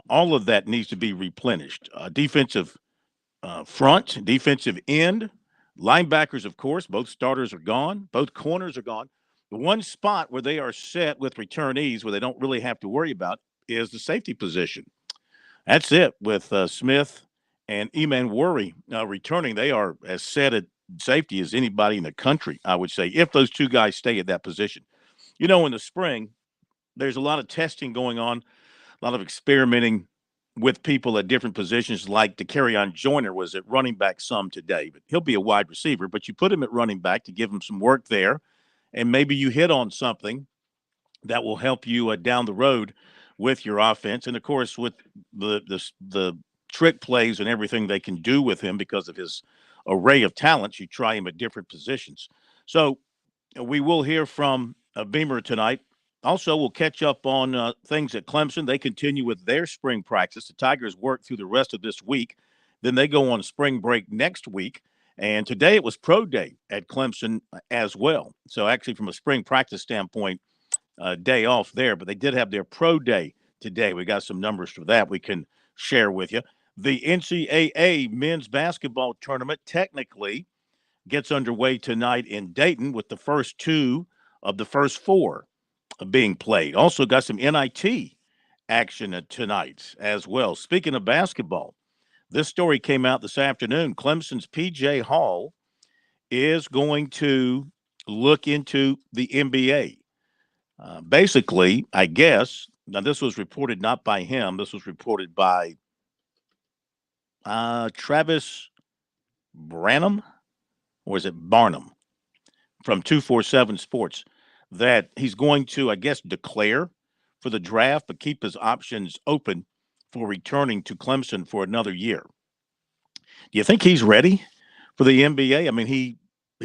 all of that needs to be replenished. Defensive front, defensive end, linebackers, of course, both starters are gone, both corners are gone. The one spot where they are set with returnees, where they don't really have to worry about, is the safety position. That's it with Smith and Eman Worry returning. They are as set at safety as anybody in the country, I would say, if those two guys stay at that position. In the spring, there's a lot of testing going on, a lot of experimenting with people at different positions, like DeCarrion Joyner was at running back some today, but he'll be a wide receiver. But you put him at running back to give him some work there, and maybe you hit on something that will help you down the road with your offense. And of course, with the trick plays and everything they can do with him because of his array of talents, you try him at different positions. So we will hear from Beamer tonight. Also, we'll catch up on things at Clemson. They continue with their spring practice. The Tigers work through the rest of this week. Then they go on spring break next week. And today it was pro day at Clemson as well. So actually, from a spring practice standpoint, day off there. But they did have their pro day today. We got some numbers for that we can share with you. The NCAA men's basketball tournament technically gets underway tonight in Dayton with the first two of the first four being played. Also got some NIT action tonight as well. Speaking of basketball, this story came out this afternoon. Clemson's P.J. Hall is going to look into the NBA. Basically, I guess, now this was reported not by him. This was reported by Travis Branham, or is it Barnum, from 247 Sports, that he's going to, I guess, declare for the draft, but keep his options open for returning to Clemson for another year. Do you think he's ready for the NBA? I mean, he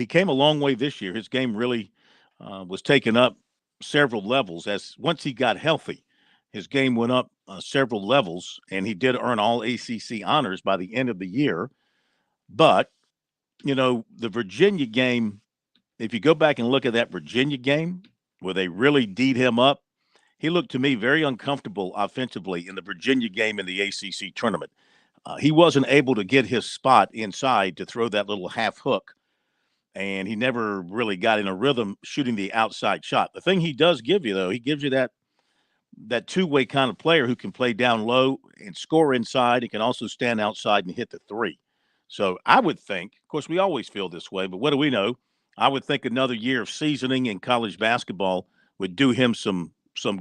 came a long way this year. His game really was taken up several levels as once he got healthy. His game went up several levels, and he did earn all ACC honors by the end of the year. But, the Virginia game, if you go back and look at that Virginia game where they really D'd him up, he looked to me very uncomfortable offensively in the Virginia game in the ACC tournament. He wasn't able to get his spot inside to throw that little half hook, and he never really got in a rhythm shooting the outside shot. The thing he does give you, though, he gives you that two-way kind of player who can play down low and score inside. He can also stand outside and hit the three. So I would think, of course, we always feel this way, but what do we know? I would think another year of seasoning in college basketball would do him some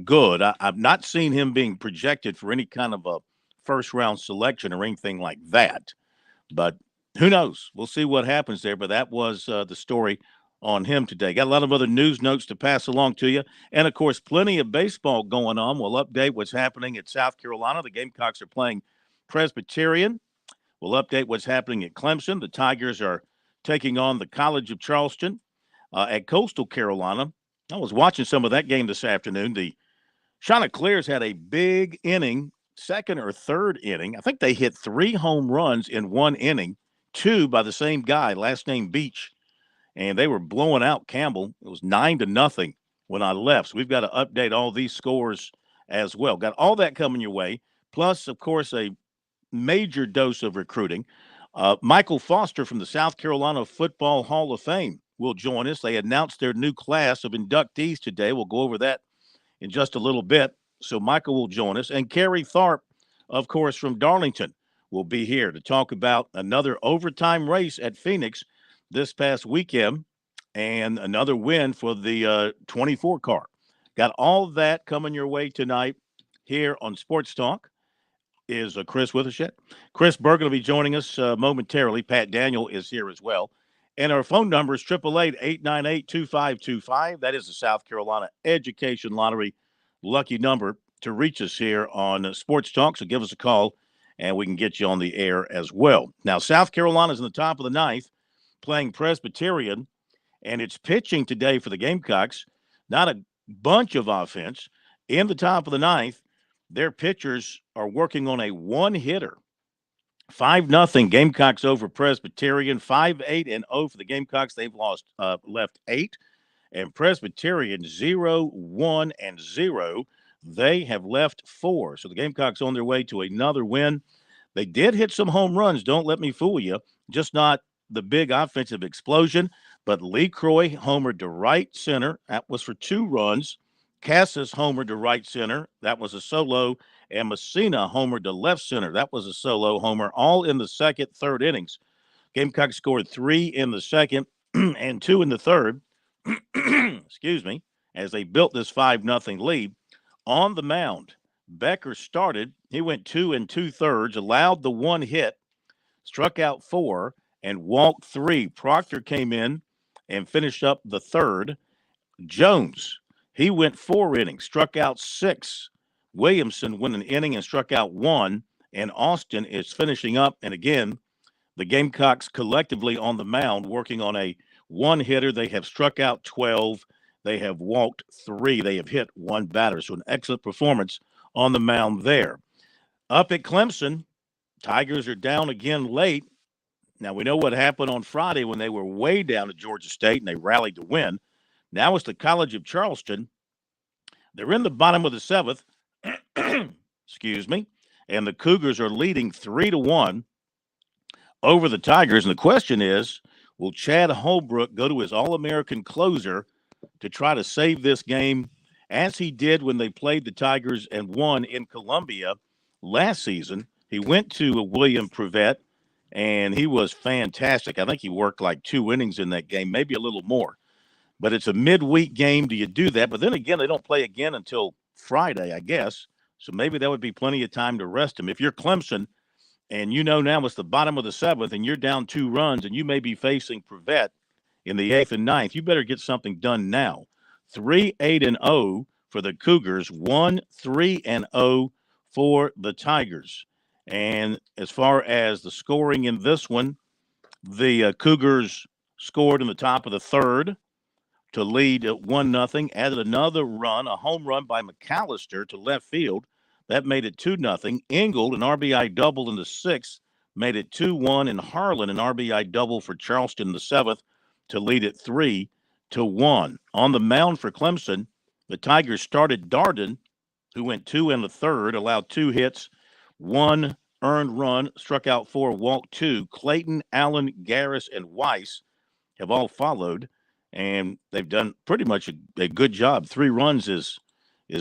good. I've not seen him being projected for any kind of a first-round selection or anything like that. But who knows? We'll see what happens there. But that was the story on him today. Got a lot of other news notes to pass along to you. And, of course, plenty of baseball going on. We'll update what's happening at South Carolina. The Gamecocks are playing Presbyterian. We'll update what's happening at Clemson. The Tigers are taking on the College of Charleston at Coastal Carolina. I was watching some of that game this afternoon. The Chanticleers had a big inning, second or third inning. I think they hit 3 home runs in one inning, 2 by the same guy, last name Beach. And they were blowing out Campbell. It was 9-0 when I left. So we've got to update all these scores as well. Got all that coming your way. Plus, of course, a major dose of recruiting. Michael Foster from the South Carolina Football Hall of Fame will join us. They announced their new class of inductees today. We'll go over that in just a little bit. So Michael will join us. And Kerry Tharp, of course, from Darlington, will be here to talk about another overtime race at Phoenix this past weekend and another win for the 24 car. Got all of that coming your way tonight here on Sports Talk. Is Chris Withershett. Chris Bergen will be joining us momentarily. Pat Daniel is here as well. And our phone number is 888-898-2525. That is the South Carolina Education Lottery lucky number to reach us here on Sports Talk. So give us a call, and we can get you on the air as well. Now, South Carolina's in the top of the ninth, playing Presbyterian, and it's pitching today for the Gamecocks. Not a bunch of offense. In the top of the ninth, their pitchers are working on a one-hitter. 5-0 Gamecocks over Presbyterian. 5-8-0 for the Gamecocks. They've left 8. And Presbyterian 0-1-0. They have left 4. So the Gamecocks on their way to another win. They did hit some home runs. Don't let me fool you. Just not the big offensive explosion. But Lee Croy homered to right center. That was for 2 runs. Cassis homered to right center. That was a solo. And Messina homered to left center. That was a solo homer, all in the second, third innings. Gamecocks scored 3 in the second and 2 in the third. Excuse me, as they built this 5-0 lead. On the mound, Becker started. He went 2 2/3, allowed the 1 hit, struck out 4, and walked 3. Proctor came in and finished up the third. Jones, he went 4 innings, struck out 6. Williamson went an inning and struck out 1. And Austin is finishing up. And again, the Gamecocks collectively on the mound working on a 1-hitter. They have struck out 12. They have walked 3. They have hit 1 batter. So an excellent performance on the mound there. Up at Clemson, Tigers are down again late. Now, we know what happened on Friday when they were way down at Georgia State and they rallied to win. Now it's the College of Charleston. They're in the bottom of the 7th. Excuse me. And the Cougars are leading 3-1 over the Tigers. And the question is, will Chad Holbrook go to his All-American closer to try to save this game as he did when they played the Tigers and won in Columbia last season? He went to William Privette, and he was fantastic. I think he worked like 2 innings in that game, maybe a little more. But it's a midweek game. Do you do that? But then again, they don't play again until Friday, I guess. So maybe that would be plenty of time to rest him. If you're Clemson and you know now it's the bottom of the 7th and you're down 2 runs and you may be facing Privette in the 8th and 9th, you better get something done now. 3-8-0 for the Cougars, 1-3-0 for the Tigers. And as far as the scoring in this one, the Cougars scored in the top of the 3rd to lead at 1-0, added another run, a home run by McAllister to left field. That made it 2-0. Ingold, an RBI double in the 6th, made it 2-1. And Harlan, an RBI double for Charleston in the 7th to lead it 3-1. On the mound for Clemson, the Tigers started Darden, who went 2 1/3, allowed 2 hits, 1 earned run, struck out 4, walked 2. Clayton, Allen, Garris, and Weiss have all followed, and they've done pretty much a good job. 3 runs is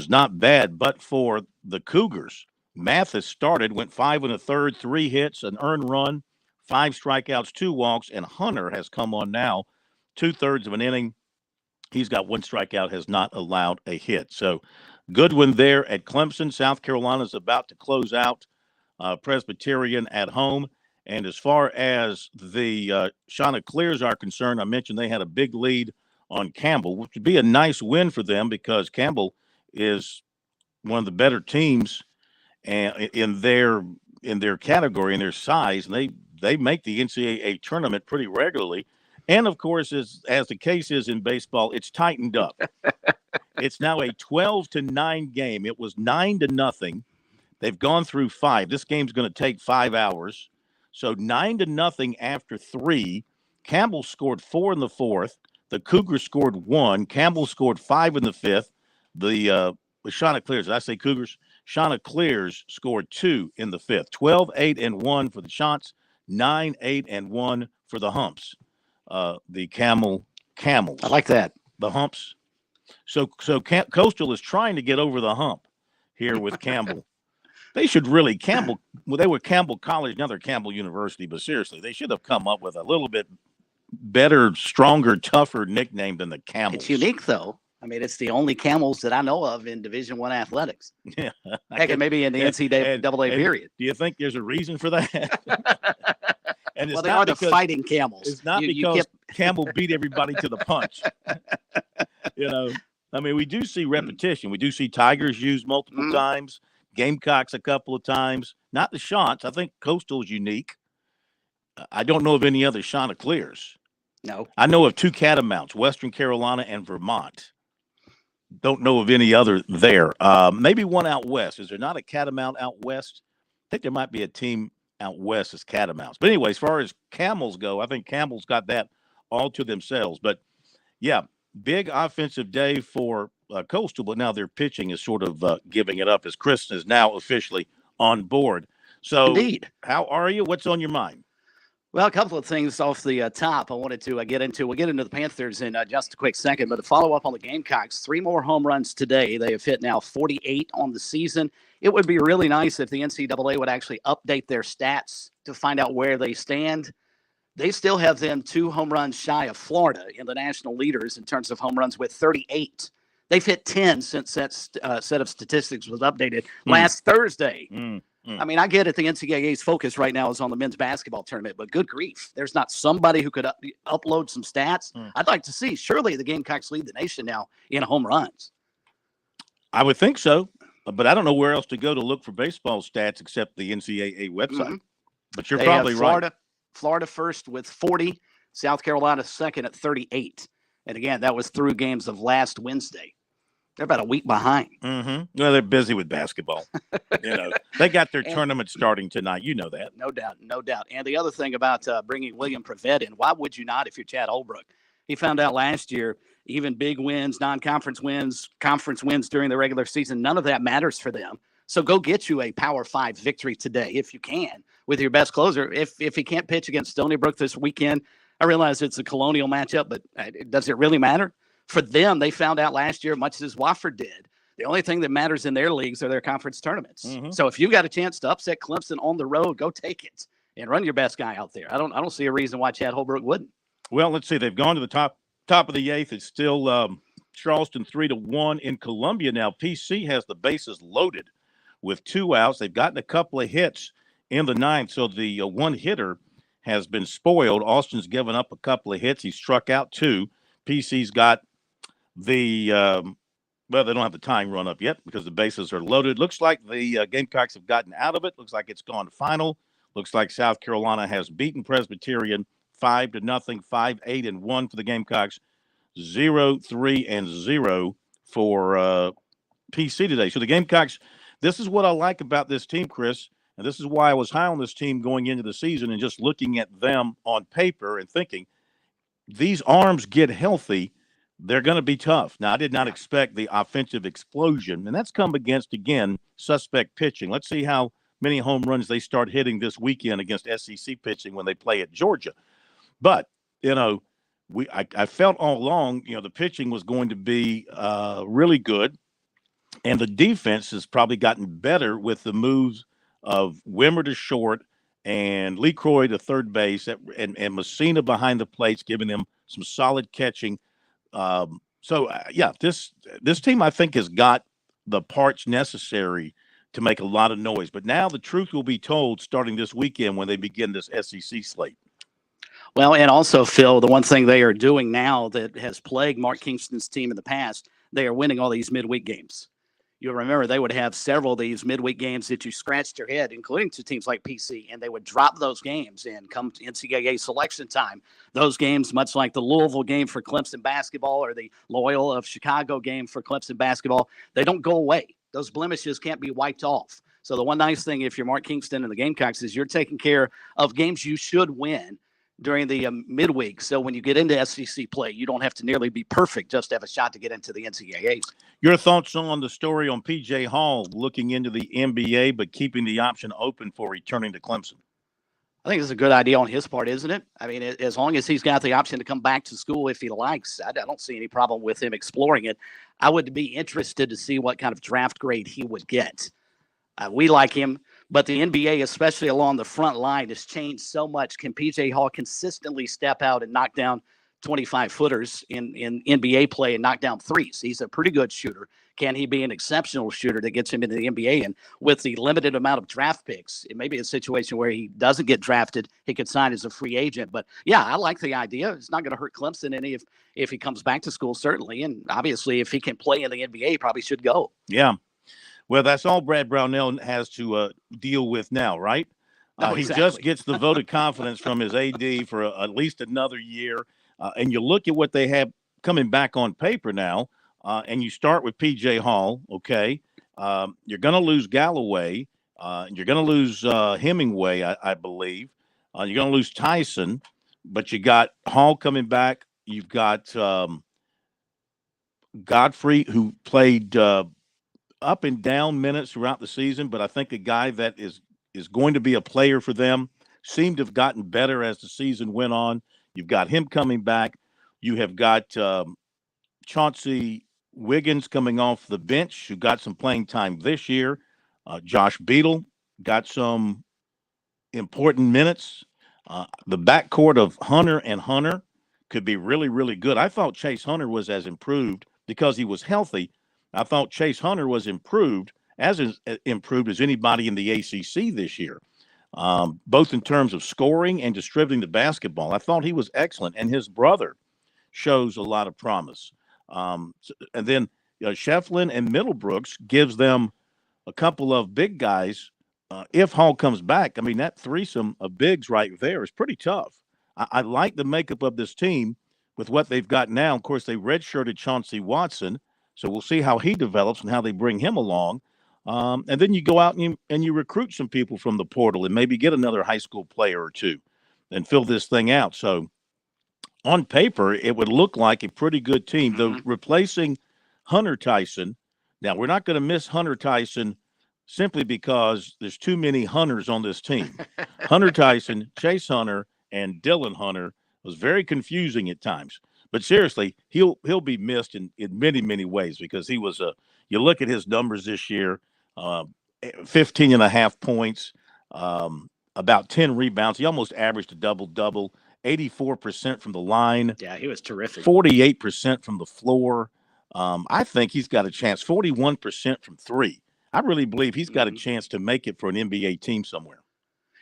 not bad, but for the Cougars, Mathis started, went 5 1/3, 3 hits, an earned run, 5 strikeouts, 2 walks, and Hunter has come on now, 2/3 of an inning. He's got 1 strikeout, has not allowed a hit. So good one there at Clemson. South Carolina's about to close out Presbyterian at home. And as far as the Chanticleers are concerned, I mentioned they had a big lead on Campbell, which would be a nice win for them because Campbell is one of the better teams in their category, in their size, and they make the NCAA tournament pretty regularly. And of course, as the case is in baseball, it's tightened up. It's now a 12-9 game. It was 9-0. They've gone through 5. This game's going to take 5 hours. So 9-0 after 3. Campbell scored 4 in the 4th. The Cougars scored 1. Campbell scored 5 in the 5th. The Chanticleers, did I say Cougars? Chanticleers scored 2 in the 5th. 12-8-1 for the Chants. 9-8-1 for the Humps. The Camels. I like that. The Humps. So Coastal is trying to get over the hump here with Campbell. They should really they were Campbell College, now they're Campbell University, but seriously, they should have come up with a little bit better, stronger, tougher nickname than the Camels. It's unique, though. I mean, it's the only Camels that I know of in Division I athletics. Yeah. Heck, and maybe in the NCAA period. Do you think there's a reason for that? And it's well, they are the fighting Camels. It's not because Campbell beat everybody to the punch. I mean, we do see repetition. We do see Tigers used multiple times, Gamecocks a couple of times. Not the Chants. I think Coastal is unique. I don't know of any other Chanticleers. No. I know of 2 Catamounts, Western Carolina and Vermont. Don't know of any other there. Maybe one out west. Is there not a Catamount out west? I think there might be a team out west as Catamounts. But anyway, as far as Camels go, I think Campbell's got that all to themselves. But, yeah, big offensive day for Coastal, but now their pitching is sort of giving it up as Chris is now officially on board. So, Indeed. how are you? What's on your mind? Well, a couple of things off the top I wanted to get into. We'll get into the Panthers in just a quick second, but to follow up on the Gamecocks, 3 more home runs today. They have hit now 48 on the season. It would be really nice if the NCAA would actually update their stats to find out where they stand. They still have them 2 home runs shy of Florida in the national leaders in terms of home runs with 38. They've hit 10 since that set of statistics was updated last Thursday. I mean, I get it. The NCAA's focus right now is on the men's basketball tournament, but good grief, there's not somebody who could upload some stats. I'd like to see. Surely the Gamecocks lead the nation now in home runs. I would think so, but I don't know where else to go to look for baseball stats except the NCAA website. But you're probably right. Florida first with 40, South Carolina second at 38. And again, that was through games of last Wednesday. They're about a week behind. Well, they're busy with basketball. They got their tournament starting tonight. You know that. No doubt. And the other thing about bringing William Prevett in, why would you not if you're Chad Holbrook? He found out last year, even big wins, non-conference wins, conference wins during the regular season, none of that matters for them. So go get you a Power 5 victory today if you can with your best closer. If he can't pitch against Stony Brook this weekend, I realize it's a Colonial matchup, but does it really matter? For them, they found out last year, much as Wofford did, the only thing that matters in their leagues are their conference tournaments. So if you got a chance to upset Clemson on the road, go take it and run your best guy out there. I don't see a reason why Chad Holbrook wouldn't. Well, let's see. They've gone to the top of the 8th. It's still Charleston 3-1 in Columbia now. PC has the bases loaded with 2 outs. They've gotten a couple of hits in the 9th, so the one hitter has been spoiled. Austin's given up a couple of hits. He struck out 2. PC's got the well, they don't have the tying run up yet because the bases are loaded. Looks like the Gamecocks have gotten out of it. Looks like it's gone final. Looks like South Carolina has beaten Presbyterian 5-0, 5-8-1 for the Gamecocks, 0-3-0 for PC today. So the Gamecocks, this is what I like about this team, Chris, and this is why I was high on this team going into the season and just looking at them on paper and thinking, these arms get healthy, they're going to be tough. Now, I did not expect the offensive explosion, and that's come against, again, suspect pitching. Let's see how many home runs they start hitting this weekend against SEC pitching when they play at Georgia. But, I felt all along, the pitching was going to be really good, and the defense has probably gotten better with the moves of Wimmer to short and Lee Croy to third base and Messina behind the plates, giving them some solid catching. This team, I think, has got the parts necessary to make a lot of noise. But now the truth will be told starting this weekend when they begin this SEC slate. Well, and also, Phil, the one thing they are doing now that has plagued Mark Kingston's team in the past, they are winning all these midweek games. You'll remember they would have several of these midweek games that you scratched your head, including to teams like PC, and they would drop those games and come to NCAA selection time. Those games, much like the Louisville game for Clemson basketball or the Loyola of Chicago game for Clemson basketball, they don't go away. Those blemishes can't be wiped off. So the one nice thing, if you're Mark Kingston and the Gamecocks, is you're taking care of games you should win during the midweek. So when you get into SEC play, you don't have to nearly be perfect just to have a shot to get into the NCAAs. Your thoughts on the story on P.J. Hall looking into the NBA but keeping the option open for returning to Clemson? I think it's a good idea on his part, isn't it? I mean, as long as he's got the option to come back to school if he likes, I don't see any problem with him exploring it. I would be interested to see what kind of draft grade he would get. We like him, but the NBA, especially along the front line, has changed so much. Can P.J. Hall consistently step out and knock down 25-footers in NBA play and knock down threes? He's a pretty good shooter. Can he be an exceptional shooter that gets him into the NBA? And with the limited amount of draft picks, it may be a situation where he doesn't get drafted. He could sign as a free agent. But, yeah, I like the idea. It's not going to hurt Clemson any if he comes back to school, certainly. And, obviously, if he can play in the NBA, he probably should go. Yeah. Well, that's all Brad Brownell has to deal with now, right? Exactly. He just gets the vote of confidence from his AD for at least another year. And you look at what they have coming back on paper now, and you start with P.J. Hall, okay? You're going to lose Galloway. You're going to lose Hemingway, I believe. You're going to lose Tyson, but you got Hall coming back. You've got Godfrey, who played up and down minutes throughout the season, but I think a guy that is going to be a player for them. Seemed to have gotten better as the season went on. You've got him coming back. You have got Chauncey Wiggins coming off the bench, who got some playing time this year. Josh Beadle got some important minutes. The backcourt of Hunter and Hunter could be really, really good. I thought Chase Hunter was as improved because he was healthy. I thought Chase Hunter was improved as anybody in the ACC this year, both in terms of scoring and distributing the basketball. I thought he was excellent, and his brother shows a lot of promise. And then Shefflin and Middlebrooks gives them a couple of big guys. If Hall comes back, I mean, that threesome of bigs right there is pretty tough. I like the makeup of this team with what they've got now. Of course, they redshirted Chauncey Watson, so we'll see how he develops and how they bring him along. And then you go out and you recruit some people from the portal and maybe get another high school player or two and fill this thing out. So on paper, it would look like a pretty good team. Though replacing Hunter Tyson, now we're not going to miss Hunter Tyson simply because there's too many Hunters on this team. Hunter Tyson, Chase Hunter, and Dylan Hunter was very confusing at times. But seriously, he'll be missed in many, many ways because he was you look at his numbers this year, 15 and a half points, about 10 rebounds. He almost averaged a double-double, 84% from the line. Yeah, he was terrific. 48% from the floor. I think he's got a chance, 41% from three. I really believe he's got a chance to make it for an NBA team somewhere.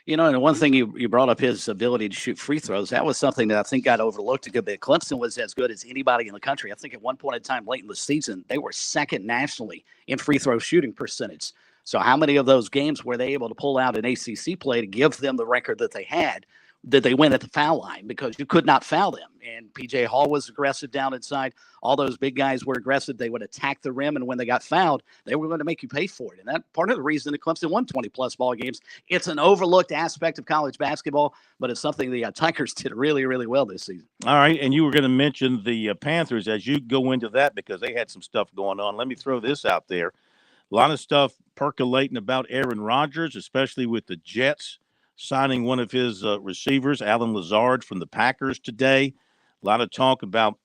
You know, and one thing you brought up, his ability to shoot free throws, that was something that I think got overlooked a good bit. Clemson was as good as anybody in the country. I think at one point in time late in the season, they were second nationally in free throw shooting percentage. So how many of those games were they able to pull out an ACC play to give them the record that they had? Did they win at the foul line? Because you could not foul them. And P.J. Hall was aggressive down inside. All those big guys were aggressive. They would attack the rim, and when they got fouled, they were going to make you pay for it. And that part of the reason that Clemson won 20-plus ball games. It's an overlooked aspect of college basketball, but it's something the Tigers did really, really well this season. All right, and you were going to mention the Panthers as you go into that because they had some stuff going on. Let me throw this out there. A lot of stuff percolating about Aaron Rodgers, especially with the Jets signing one of his receivers, Alan Lazard from the Packers today. A lot of talk about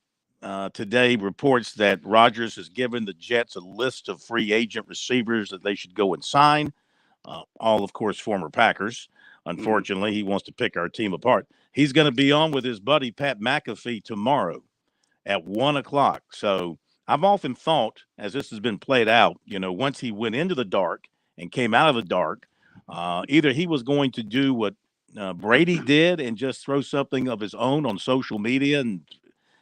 today reports that Rodgers has given the Jets a list of free agent receivers that they should go and sign. All, of course, former Packers. Unfortunately, he wants to pick our team apart. He's going to be on with his buddy Pat McAfee tomorrow at 1 o'clock. So I've often thought, as this has been played out, once he went into the dark and came out of the dark, either he was going to do what Brady did and just throw something of his own on social media,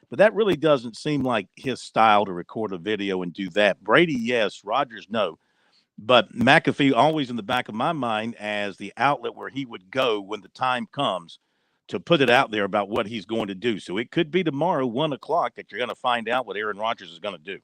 but that really doesn't seem like his style to record a video and do that. Brady, yes. Rodgers, no. But McAfee always in the back of my mind as the outlet where he would go when the time comes to put it out there about what he's going to do. So it could be tomorrow, 1 o'clock, that you're going to find out what Aaron Rodgers is going to do.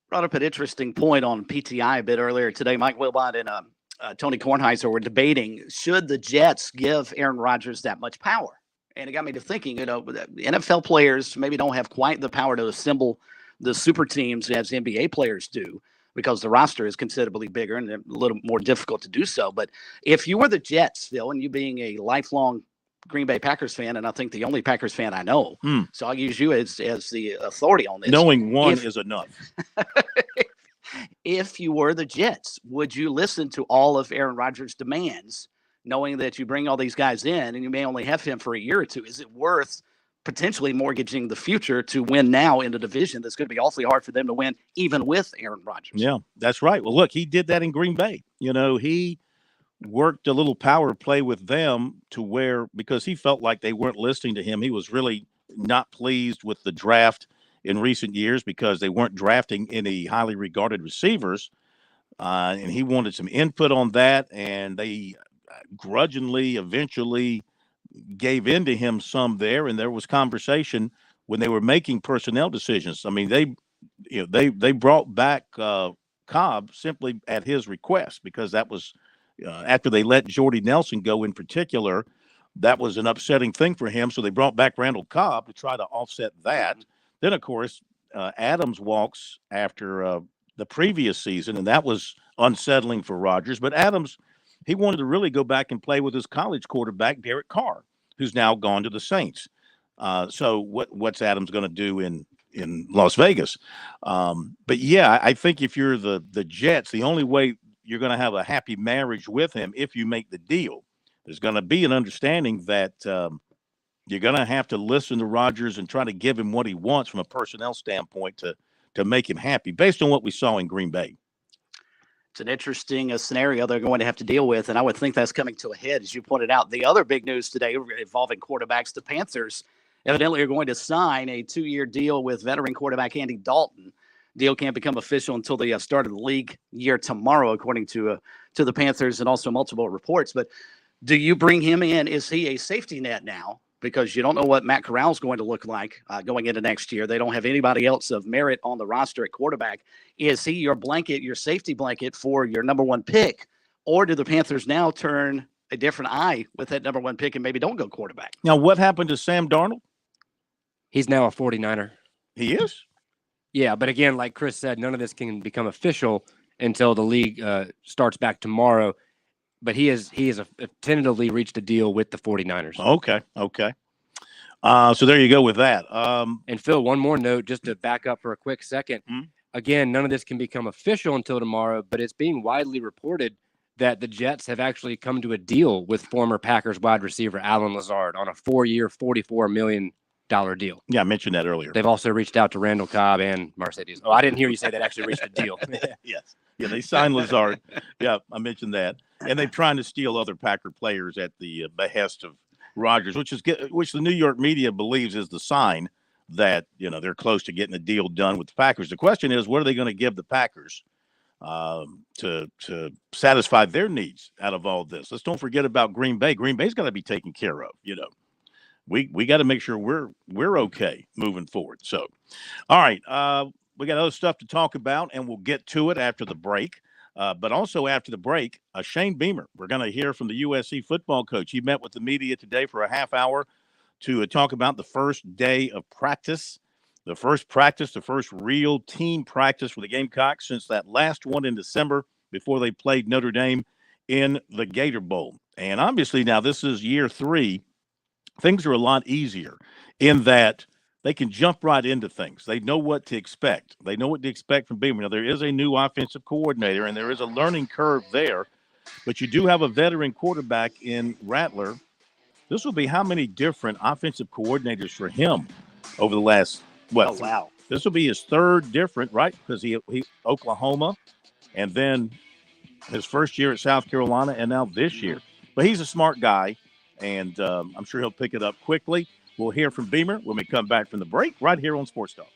Brought up an interesting point on PTI a bit earlier today. Mike Wilbon and Tony Kornheiser were debating, should the Jets give Aaron Rodgers that much power? And it got me to thinking, NFL players maybe don't have quite the power to assemble the super teams as NBA players do because the roster is considerably bigger and a little more difficult to do so. But if you were the Jets, Phil, and you being a lifelong Green Bay Packers fan, and I think the only Packers fan I know, so I'll use you as the authority on this. Knowing one is enough. If you were the Jets, would you listen to all of Aaron Rodgers' demands, knowing that you bring all these guys in and you may only have him for a year or two? Is it worth potentially mortgaging the future to win now in a division that's going to be awfully hard for them to win, even with Aaron Rodgers? Yeah, that's right. Well, look, he did that in Green Bay. He worked a little power play with them to where, because he felt like they weren't listening to him, he was really not pleased with the draft in recent years because they weren't drafting any highly regarded receivers. And he wanted some input on that. And they grudgingly eventually gave in to him some there. And there was conversation when they were making personnel decisions. I mean, they brought back Cobb simply at his request because that was after they let Jordy Nelson go in particular. That was an upsetting thing for him. So they brought back Randall Cobb to try to offset that. Then, of course, Adams walks after the previous season, and that was unsettling for Rodgers. But Adams, he wanted to really go back and play with his college quarterback, Derek Carr, who's now gone to the Saints. So what's Adams going to do in Las Vegas? But yeah, I think if you're the Jets, the only way you're going to have a happy marriage with him if you make the deal. There's going to be an understanding that you're going to have to listen to Rodgers and try to give him what he wants from a personnel standpoint to make him happy, based on what we saw in Green Bay. It's an interesting scenario they're going to have to deal with, and I would think that's coming to a head, as you pointed out. The other big news today involving quarterbacks, the Panthers evidently are going to sign a 2-year deal with veteran quarterback Andy Dalton. Deal can't become official until the start of the league year tomorrow, according to the Panthers and also multiple reports. But do you bring him in? Is he a safety net now? Because you don't know what Matt Corral's going to look like going into next year. They don't have anybody else of merit on the roster at quarterback. Is he your blanket, your safety blanket for your number one pick? Or do the Panthers now turn a different eye with that number one pick and maybe don't go quarterback? Now, what happened to Sam Darnold? He's now a 49er. He is? Yeah, but again, like Chris said, none of this can become official until the league starts back tomorrow. But he has tentatively reached a deal with the 49ers. Okay. So there you go with that. And Phil, one more note, just to back up for a quick second. Mm-hmm. Again, none of this can become official until tomorrow, but it's being widely reported that the Jets have actually come to a deal with former Packers wide receiver Allen Lazard on a 4-year, $44 million deal. Yeah, I mentioned that earlier. They've also reached out to Randall Cobb and Mercedes. Oh, I didn't hear you say that actually reached a deal. Yes. Yeah, they signed Lazard. Yeah, I mentioned that. And they're trying to steal other Packer players at the behest of Rodgers, which the New York media believes is the sign that, they're close to getting a deal done with the Packers. The question is, what are they going to give the Packers to satisfy their needs out of all this? Let's don't forget about Green Bay. Green Bay's got to be taken care of. We got to make sure we're okay moving forward. So, all right, we got other stuff to talk about, and we'll get to it after the break. But also after the break, Shane Beamer, we're going to hear from the USC football coach. He met with the media today for a half hour to talk about the first day of practice, the first real team practice for the Gamecocks since that last one in December before they played Notre Dame in the Gator Bowl. And obviously now this is year 3. Things are a lot easier in that they can jump right into things. They know what to expect. They know what to expect from Beamer. Now, there is a new offensive coordinator, and there is a learning curve there, but you do have a veteran quarterback in Rattler. This will be how many different offensive coordinators for him over the last, Oh, wow. This will be his third different, right? Because he Oklahoma, and then his first year at South Carolina, and now this year. But he's a smart guy, and I'm sure he'll pick it up quickly. We'll hear from Beamer when we come back from the break right here on Sports Talk.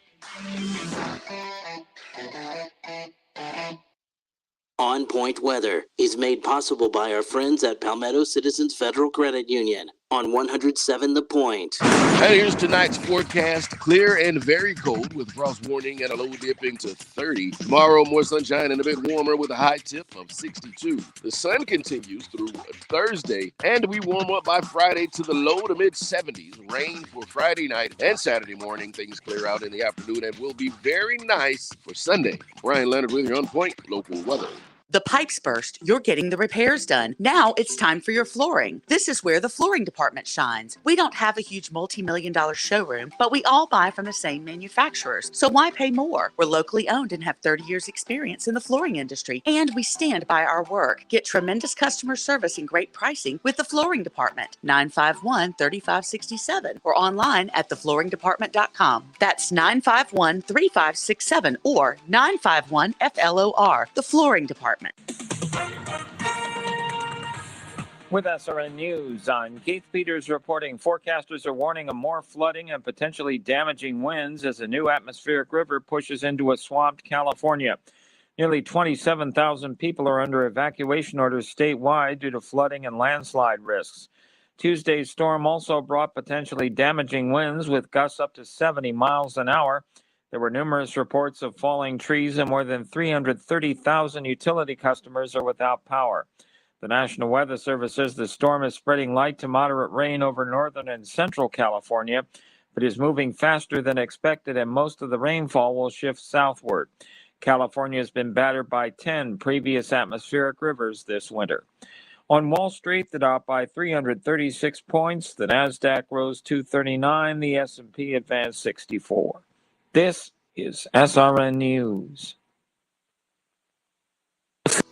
On Point Weather is made possible by our friends at Palmetto Citizens Federal Credit Union on 107 The Point. And here's tonight's forecast. Clear and very cold with frost warning and a low dipping to 30. Tomorrow, more sunshine and a bit warmer with a high tip of 62. The sun continues through Thursday, and we warm up by Friday to the low to mid 70s. Rain for Friday night and Saturday morning. Things clear out in the afternoon and will be very nice for Sunday. Brian Leonard with your On Point local weather. The pipes burst, you're getting the repairs done. Now it's time for your flooring. This is where the flooring department shines. We don't have a huge multi-million-dollar showroom, but we all buy from the same manufacturers. So why pay more? We're locally owned and have 30 years experience in the flooring industry, and we stand by our work. Get tremendous customer service and great pricing with the flooring department, 951-3567, or online at theflooringdepartment.com. That's 951-3567 or 951-FLOR, the flooring department. With SRN News, I'm Keith Peters reporting forecasters are warning of more flooding and potentially damaging winds as a new atmospheric river pushes into a swamped California. Nearly 27,000 people are under evacuation orders statewide due to flooding and landslide risks. Tuesday's storm also brought potentially damaging winds with gusts up to 70 miles an hour. There were numerous reports of falling trees, and more than 330,000 utility customers are without power. The National Weather Service says the storm is spreading light to moderate rain over northern and central California. but is moving faster than expected, and most of the rainfall will shift southward. California has been battered by 10 previous atmospheric rivers this winter. On Wall Street, the Dow by 336 points, the Nasdaq rose 239, the S&P advanced 64. This is SRN News.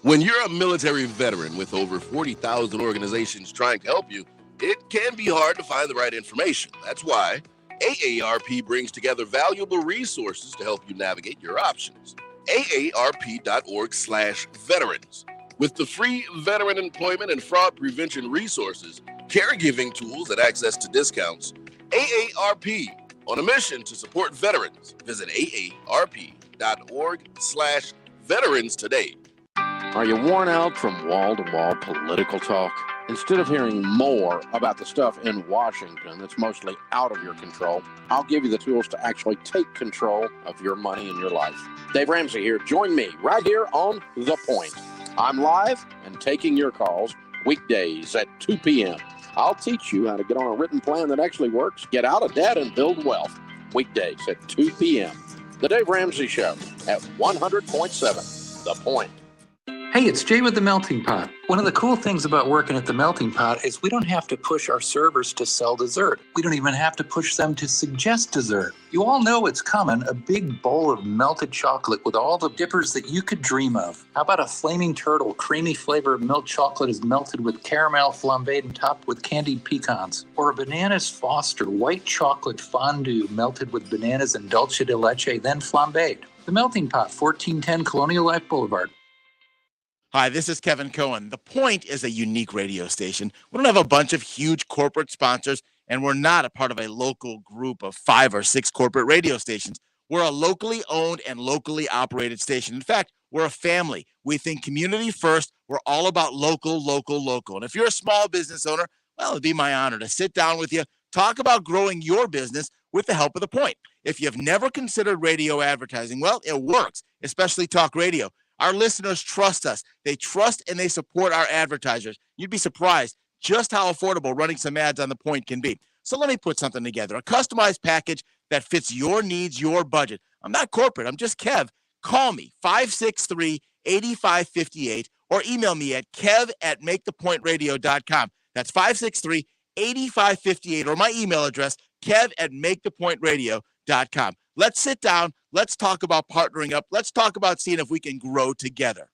When you're a military veteran with over 40,000 organizations trying to help you, it can be hard to find the right information. That's why AARP brings together valuable resources to help you navigate your options. AARP.org/veterans. With the free veteran employment and fraud prevention resources, caregiving tools, and access to discounts, AARP, on a mission to support veterans. Visit AARP.org/veterans today. Are you worn out from wall-to-wall political talk? Instead of hearing more about the stuff in Washington that's mostly out of your control, I'll give you the tools to actually take control of your money and your life. Dave Ramsey here. Join me right here on The Point. I'm live and taking your calls weekdays at 2 p.m. I'll teach you how to get on a written plan that actually works, get out of debt, and build wealth. Weekdays at 2 p.m. The Dave Ramsey Show at 100.7 The Point. Hey, it's Jay with The Melting Pot. One of the cool things about working at The Melting Pot is we don't have to push our servers to sell dessert. We don't even have to push them to suggest dessert. You all know it's coming, a big bowl of melted chocolate with all the dippers that you could dream of. How about a flaming turtle, creamy flavor of milk chocolate is melted with caramel flambéed and topped with candied pecans? Or a bananas Foster, white chocolate fondue melted with bananas and dulce de leche, then flambéed. The Melting Pot, 1410 Colonial Life Boulevard. Hi, this is Kevin Cohen. The Point is a unique radio station. We don't have a bunch of huge corporate sponsors, and we're not a part of a local group of 5 or 6 corporate radio stations. We're a locally owned and locally operated station. In fact, we're a family. We think community first. We're all about local. And if you're a small business owner, well, it'd be my honor to sit down with you, talk about growing your business with the help of The Point. If you've never considered radio advertising, well, it works, especially talk radio. Our listeners trust us. They trust and they support our advertisers. You'd be surprised just how affordable running some ads on The Point can be. So let me put something together, a customized package that fits your needs, your budget. I'm not corporate. I'm just Kev. Call me, 563-8558, or email me at kev@makethepointradio.com. That's 563-8558, or my email address, kev@makethepointradio.com. Let's sit down. Let's talk about partnering up. Let's talk about seeing if we can grow together.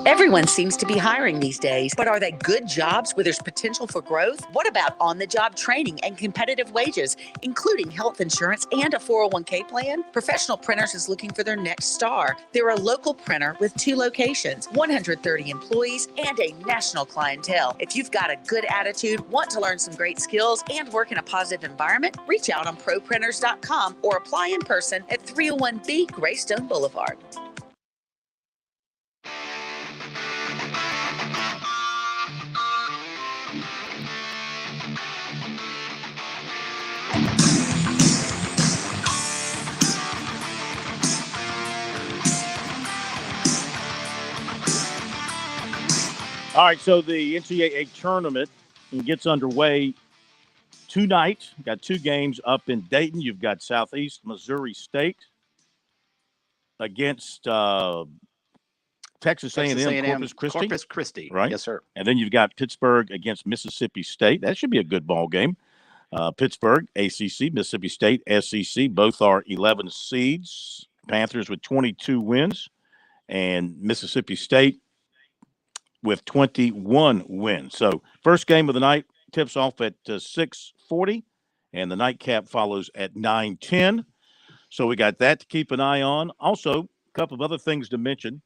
Everyone seems to be hiring these days, but are they good jobs where there's potential for growth? What about on-the-job training and competitive wages, including health insurance and a 401k plan? Professional Printers is looking for their next star. They're a local printer with 2 locations, 130 employees, and a national clientele. If you've got a good attitude, want to learn some great skills, and work in a positive environment, reach out on proprinters.com or apply in person at 301B Greystone Boulevard. All right, so the NCAA tournament gets underway tonight. Got 2 games up in Dayton. You've got Southeast Missouri State against Texas A&M Corpus Christi. Right? Yes, sir. And then you've got Pittsburgh against Mississippi State. That should be a good ball game. Pittsburgh, ACC, Mississippi State, SEC. Both are 11 seeds. Panthers with 22 wins, and Mississippi State with 21 wins. So first game of the night tips off at 6:40, and the nightcap follows at 9:10. So we got that to keep an eye on. Also, a couple of other things to mention.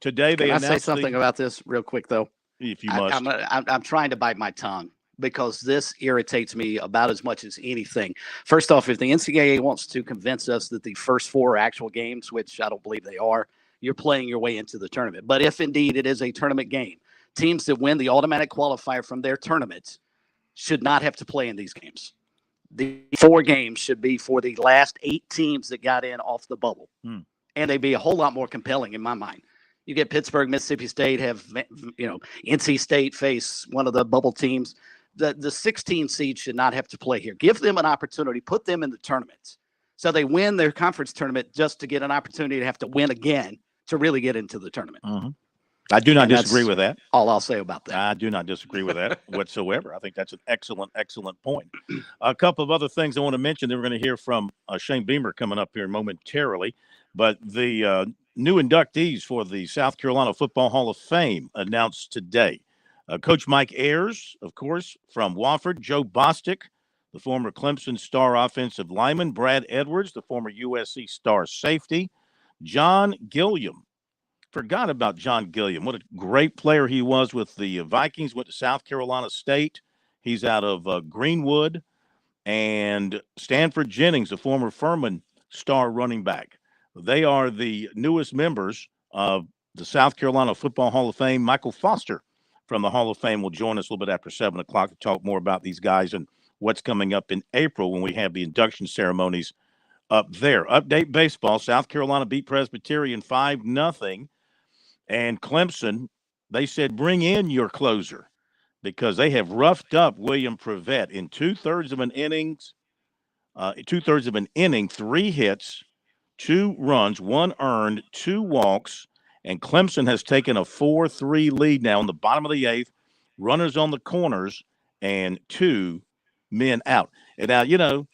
Today they announced. Can I say something about this real quick, though? If you must. I'm trying to bite my tongue because this irritates me about as much as anything. First off, if the NCAA wants to convince us that the first 4 are actual games, which I don't believe they are, you're playing your way into the tournament. But if indeed it is a tournament game, teams that win the automatic qualifier from their tournaments should not have to play in these games. The 4 games should be for the last 8 teams that got in off the bubble. And they'd be a whole lot more compelling in my mind. You get Pittsburgh, Mississippi State, have, NC State face one of the bubble teams. the 16 seed should not have to play here. Give them an opportunity, put them in the tournament. So they win their conference tournament just to get an opportunity to have to win again to really get into the tournament. Mm-hmm. I do not disagree with that. All I'll say about that. I do not disagree with that whatsoever. I think that's an excellent, excellent point. A couple of other things I want to mention. Then we're going to hear from Shane Beamer coming up here momentarily. But the new inductees for the South Carolina Football Hall of Fame announced today. Coach Mike Ayers, of course, from Wofford. Joe Bostic, the former Clemson star offensive lineman. Brad Edwards, the former USC star safety. John Gilliam. Forgot about John Gilliam. What a great player he was with the Vikings. Went to South Carolina State. He's out of Greenwood. And Stanford Jennings, the former Furman star running back. They are the newest members of the South Carolina Football Hall of Fame. Michael Foster from the Hall of Fame will join us a little bit after 7 o'clock to talk more about these guys and what's coming up in April when we have the induction ceremonies up there. Update baseball. South Carolina beat Presbyterian 5-0. And Clemson, they said, bring in your closer because they have roughed up William Prevette in 2/3 of an inning, 3 hits, 2 runs, 1 earned, 2 walks, and Clemson has taken a 4-3 lead now in the bottom of the 8th, runners on the corners, and 2 men out. And now,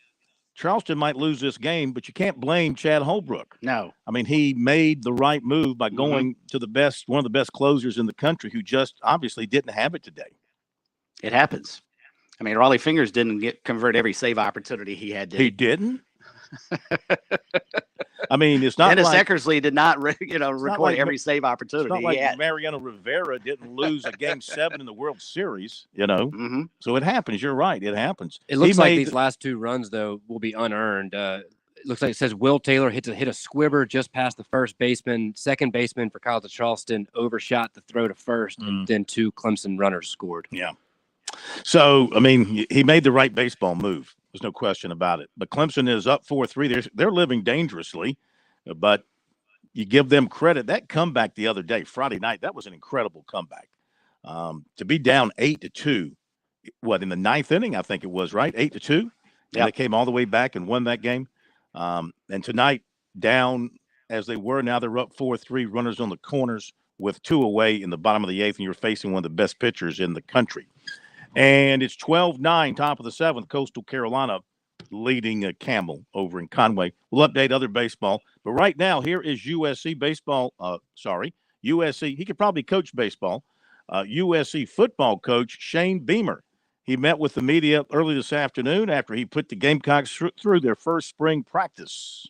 Charleston might lose this game, but you can't blame Chad Holbrook. No. I mean, he made the right move by going to one of the best closers in the country who just obviously didn't have it today. It happens. I mean, Raleigh Fingers didn't convert every save opportunity he had. He didn't? I mean, it's not Dennis like Eckersley did not, record like every save opportunity. It's not like he had. Mariano Rivera didn't lose a Game 7 in the World Series, So it happens. You're right. It happens. It looks like these last 2 runs, though, will be unearned. It looks like it says Will Taylor hit a squibber just past the first baseman. Second baseman for College of Charleston overshot the throw to first, and then 2 Clemson runners scored. Yeah. So, I mean, he made the right baseball move. There's no question about it. But Clemson is up 4-3. They're living dangerously, but you give them credit. That comeback the other day, Friday night, that was an incredible comeback. To be down 8-2, in the 9th inning, I think it was, right? 8-2. Yeah. They came all the way back and won that game. And tonight, down as they were, now they're up 4-3, runners on the corners with 2 away in the bottom of the 8th, and you're facing one of the best pitchers in the country. And it's 12-9, top of the 7th, Coastal Carolina leading Campbell over in Conway. We'll update other baseball. But right now, here is USC baseball. USC. He could probably coach baseball. USC football coach Shane Beamer. He met with the media early this afternoon after he put the Gamecocks through their first spring practice.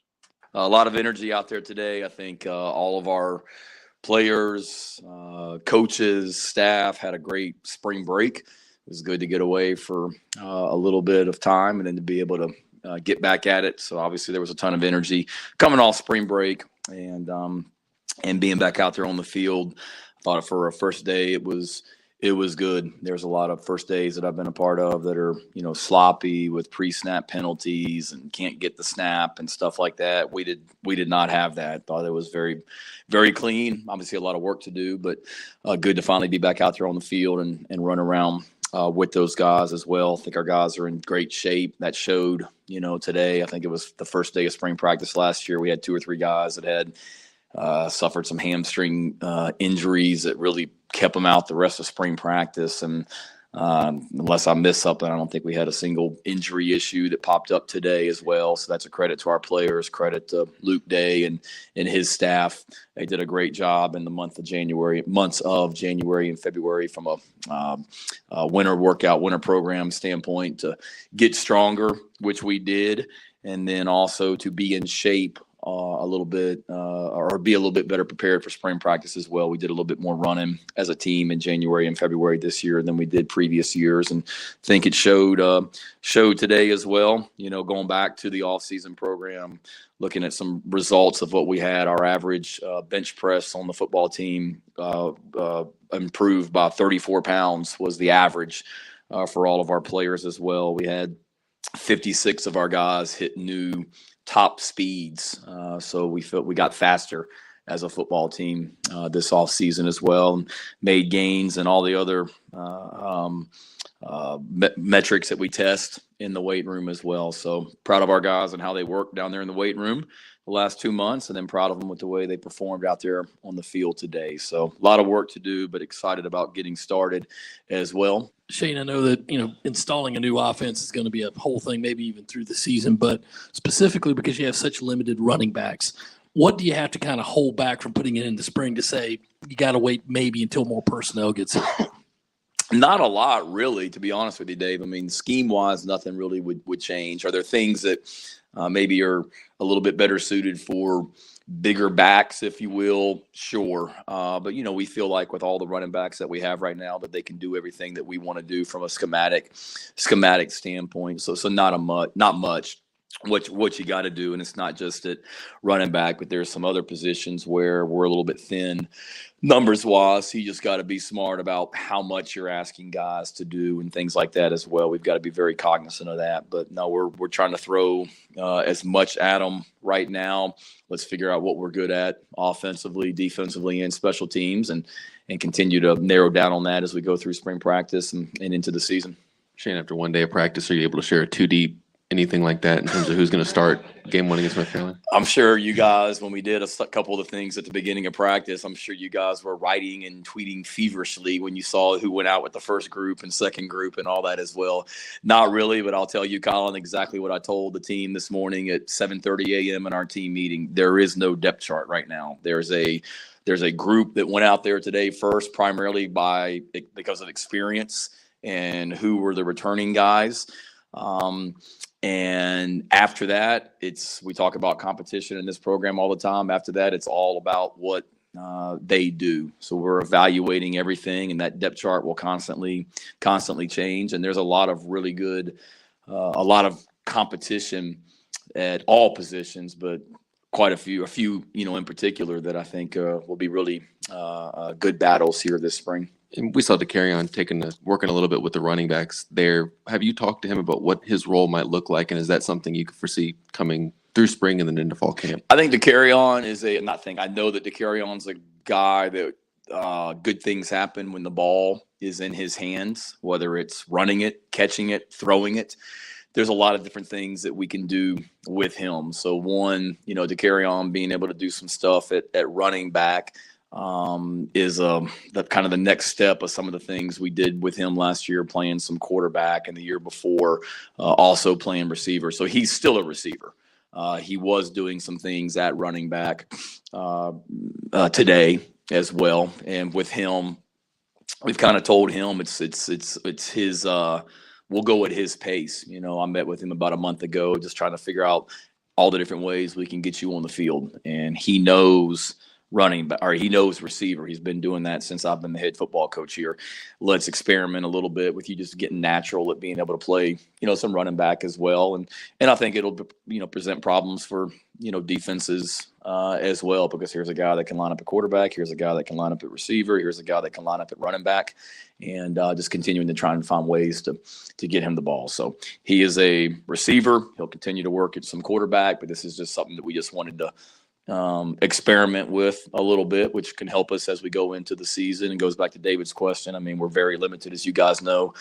A lot of energy out there today. I think all of our players, coaches, staff had a great spring break. It was good to get away for a little bit of time and then to be able to get back at it. So obviously there was a ton of energy coming off spring break and being back out there on the field. I thought for a first day it was good. There's a lot of first days that I've been a part of that are, sloppy with pre-snap penalties and can't get the snap and stuff like that. We did not have that. Thought it was very, very clean. Obviously a lot of work to do, but good to finally be back out there on the field and run around with those guys as well. I think our guys are in great shape. That showed, today. I think it was the first day of spring practice last year. We had 2 or 3 guys that had suffered some hamstring injuries that really kept them out the rest of spring practice. And unless I missed something, I don't think we had a single injury issue that popped up today as well. So that's a credit to our players, credit to Luke Day and his staff. They did a great job in the months of January and February from a winter program standpoint to get stronger, which we did. And then also to be in shape a little bit or be a little bit better prepared for spring practice as well. We did a little bit more running as a team in January and February this year than we did previous years. And I think it showed today as well, going back to the off-season program, looking at some results of what we had. Our average bench press on the football team improved by 34 pounds was the average for all of our players as well. We had 56 of our guys hit new top speeds. So we felt we got faster as a football team this offseason as well, and made gains and all the other metrics that we test in the weight room as well. So proud of our guys and how they work down there in the weight room the last 2 months, and then proud of them with the way they performed out there on the field today. So a lot of work to do, but excited about getting started as well. Shane, I know that, installing a new offense is going to be a whole thing, maybe even through the season, but specifically because you have such limited running backs, what do you have to kind of hold back from putting it in the spring to say you got to wait maybe until more personnel gets in? Not a lot, really, to be honest with you, Dave. I mean, scheme-wise, nothing really would change. Are there things that maybe are a little bit better suited for bigger backs, if you will? Sure. But, we feel like with all the running backs that we have right now that they can do everything that we want to do from a schematic standpoint. So not much. What you got to do, and it's not just at running back, but there's some other positions where we're a little bit thin numbers-wise. So you just got to be smart about how much you're asking guys to do and things like that as well. We've got to be very cognizant of that. But no, we're trying to throw as much at them right now. Let's figure out what we're good at offensively, defensively, and special teams, and continue to narrow down on that as we go through spring practice and into the season. Shane, after one day of practice, are you able to share a 2 deep? Anything like that in terms of who's going to start game 1 against North Carolina? I'm sure you guys, when we did a couple of the things at the beginning of practice, I'm sure you guys were writing and tweeting feverishly when you saw who went out with the first group and second group and all that as well. Not really, but I'll tell you, Colin, exactly what I told the team this morning at 7:30 a.m. in our team meeting. There is no depth chart right now. There's a group that went out there today first, primarily because of experience and who were the returning guys. And after that, we talk about competition in this program all the time. After that, it's all about what they do. So we're evaluating everything, and that depth chart will constantly change. And there's a lot of really good, a lot of competition at all positions, but quite a few, in particular that I think will be really good battles here this spring. And we saw DeCarrion working a little bit with the running backs there. Have you talked to him about what his role might look like, and is that something you could foresee coming through spring and then into fall camp? I think DeCarrion I know that DeCarrion's a guy that good things happen when the ball is in his hands, whether it's running it, catching it, throwing it. There's a lot of different things that we can do with him. So one, DeCarrion being able to do some stuff at running back is the kind of the next step of some of the things we did with him last year, playing some quarterback, and the year before also playing receiver. So he's still a receiver. He was doing some things at running back today as well. And with him, we've kind of told him it's his we'll go at his pace. I met with him about a month ago, just trying to figure out all the different ways we can get you on the field. And he knows he knows receiver. He's been doing that since I've been the head football coach here. Let's experiment a little bit with you just getting natural at being able to play, some running back as well. And I think it'll, present problems for, defenses as well, because here's a guy that can line up at quarterback. Here's a guy that can line up at receiver. Here's a guy that can line up at running back, and just continuing to try and find ways to get him the ball. So he is a receiver. He'll continue to work at some quarterback, but this is just something that we just wanted to experiment with a little bit, which can help us as we go into the season. And goes back to David's question. I mean, we're very limited, as you guys know,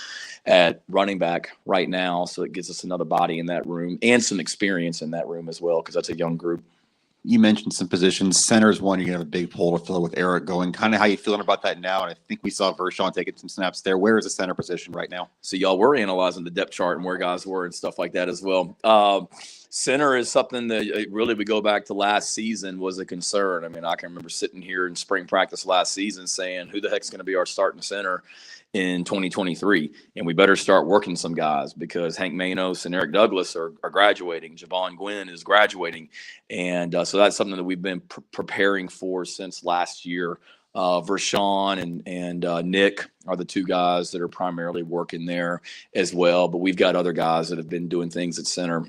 at running back right now. So it gives us another body in that room and some experience in that room as well, because that's a young group. You mentioned some positions. Center is one. You're going to have a big hole to fill with Eric going. Kind of how you feeling about that now? And I think we saw Vershawn taking some snaps there. Where is the center position right now? So y'all were analyzing the depth chart and where guys were and stuff like that as well. Center is something that really, we go back to last season, was a concern. I mean, I can remember sitting here in spring practice last season saying, who the heck's going to be our starting center in 2023? And we better start working some guys, because Hank Manos and Eric Douglas are graduating. Javon Gwynn is graduating. And so that's something that we've been preparing for since last year. Vershawn and Nick are the two guys that are primarily working there as well. But we've got other guys that have been doing things at center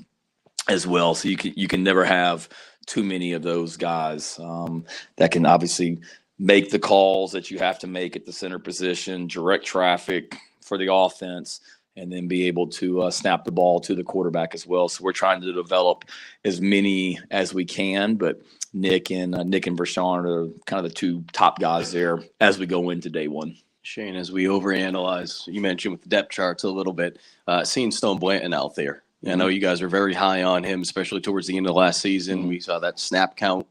as well. So you can never have too many of those guys that can obviously make the calls that you have to make at the center position, direct traffic for the offense, and then be able to snap the ball to the quarterback as well. So we're trying to develop as many as we can, but Nick and Vershawn are kind of the two top guys there as we go into day one. Shane, as we overanalyze, you mentioned with the depth charts a little bit, seeing Stone Blanton out there. I know you guys are very high on him, especially towards the end of last season. We saw that snap count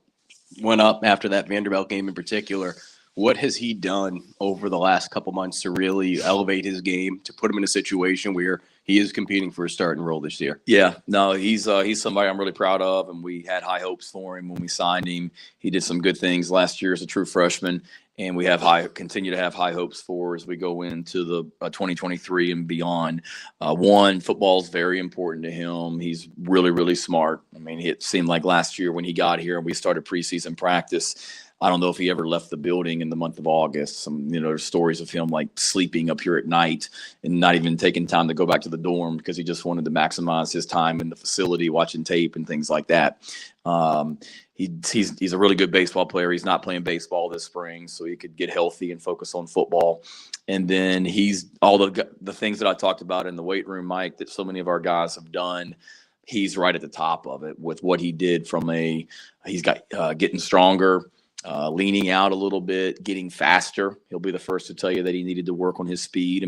went up after that Vanderbilt game in particular. What has he done over the last couple months to really elevate his game, to put him in a situation where he is competing for a starting role this year? Yeah, no, he's somebody I'm really proud of, and we had high hopes for him when we signed him. He did some good things last year as a true freshman, and we continue to have high hopes for as we go into the 2023 and beyond. One, football is very important to him. He's really, really smart. I mean, it seemed like last year when he got here and we started preseason practice, I don't know if he ever left the building in the month of August. There's stories of him like sleeping up here at night and not even taking time to go back to the dorm because he just wanted to maximize his time in the facility, watching tape and things like that. He's a really good baseball player. He's not playing baseball this spring, so he could get healthy and focus on football. And then he's all the things that I talked about in the weight room, Mike, that so many of our guys have done. He's right at the top of it with what he did he's got getting stronger. Leaning out a little bit, getting faster. He'll be the first to tell you that he needed to work on his speed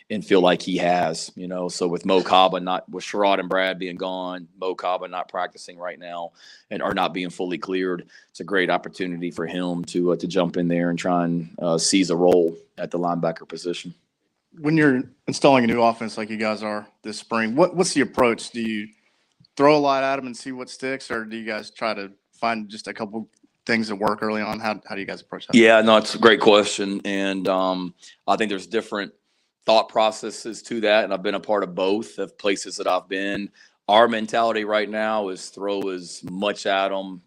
and feel like he has, So with Mo Kaba with Sherrod and Brad being gone, Mo Kaba not practicing right now and are not being fully cleared, it's a great opportunity for him to jump in there and try and seize a role at the linebacker position. When you're installing a new offense like you guys are this spring, what's the approach? Do you throw a lot at him and see what sticks, or do you guys try to find just a couple things that work early on? How do you guys approach that? Yeah, no, it's a great question. And I think there's different thought processes to that. And I've been a part of both of places that I've been. Our mentality right now is throw as much at them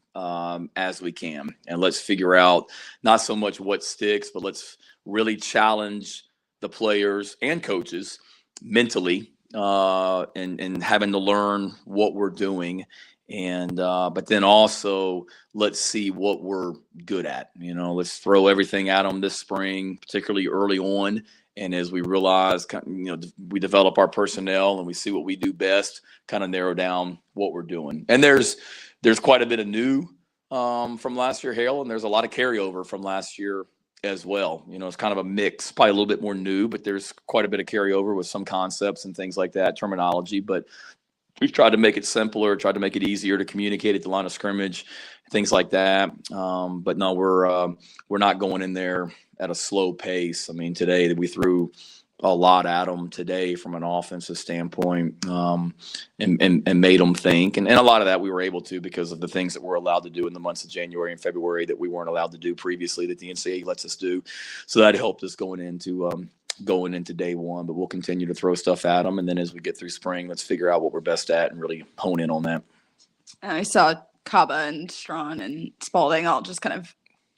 as we can. And let's figure out not so much what sticks, but let's really challenge the players and coaches mentally and having to learn what we're doing. And but then also let's see what we're good at. Let's throw everything at them this spring, particularly early on. And as we realize, we develop our personnel and we see what we do best, kind of narrow down what we're doing. And there's quite a bit of new from last year, Hale, and there's a lot of carryover from last year as well. It's kind of a mix, probably a little bit more new, but there's quite a bit of carryover with some concepts and things like that, terminology. But we've tried to make it simpler, tried to make it easier to communicate at the line of scrimmage, things like that. But no, we're not going in there at a slow pace. I mean, today we threw a lot at them today from an offensive standpoint, and made them think. And a lot of that we were able to because of the things that we're allowed to do in the months of January and February that we weren't allowed to do previously that the NCAA lets us do. So that helped us going into day one, but we'll continue to throw stuff at them. And then as we get through spring, let's figure out what we're best at and really hone in on that. I saw Kaba and Strawn and Spalding all just kind of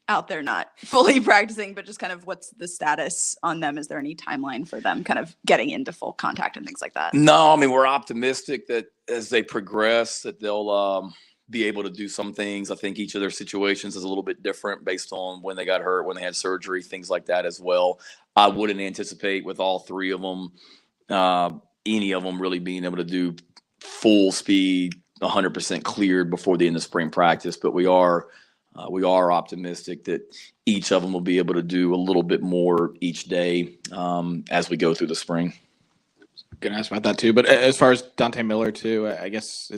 out there, not fully practicing, but just kind of what's the status on them? Is there any timeline for them kind of getting into full contact and things like that? No, I mean, we're optimistic that as they progress that they'll be able to do some things. I think each of their situations is a little bit different based on when they got hurt, when they had surgery, things like that as well. I wouldn't anticipate with all three of them, any of them really being able to do full speed, 100% cleared before the end of spring practice. But we are optimistic that each of them will be able to do a little bit more each day as we go through the spring. Gonna ask about that too. But as far as Dante Miller too, I guess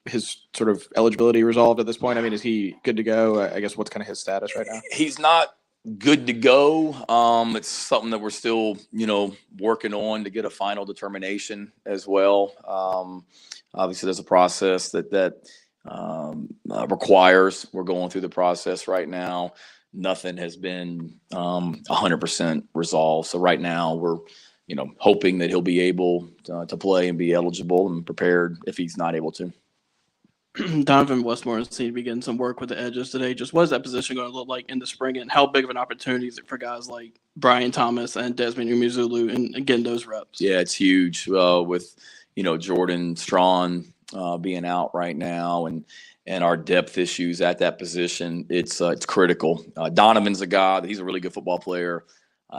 his sort of eligibility resolved at this point? I mean, is he good to go? I guess what's kind of his status right now? He's not good to go. It's something that we're still, working on to get a final determination as well. Obviously, there's a process that requires. We're going through the process right now. Nothing has been 100% resolved. So right now we're, hoping that he'll be able to play and be eligible and prepared if he's not able to. Donovan Westmore seemed to be getting some work with the edges today. Just what is that position going to look like in the spring, and how big of an opportunity is it for guys like Brian Thomas and Desmond Umuzulu and getting those reps? Yeah, it's huge with, Jordan Strawn being out right now and our depth issues at that position. It's critical. Donovan's a guy that he's a really good football player.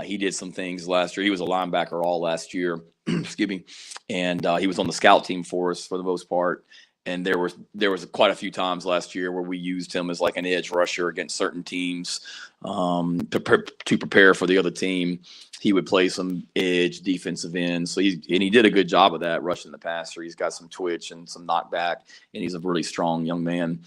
He did some things last year. He was a linebacker all last year, excuse me, and he was on the scout team for us for the most part. And there was quite a few times last year where we used him as like an edge rusher against certain teams to prepare for the other team. He would play some edge defensive end. So he did a good job of that, rushing the passer. He's got some twitch and some knockback, and he's a really strong young man.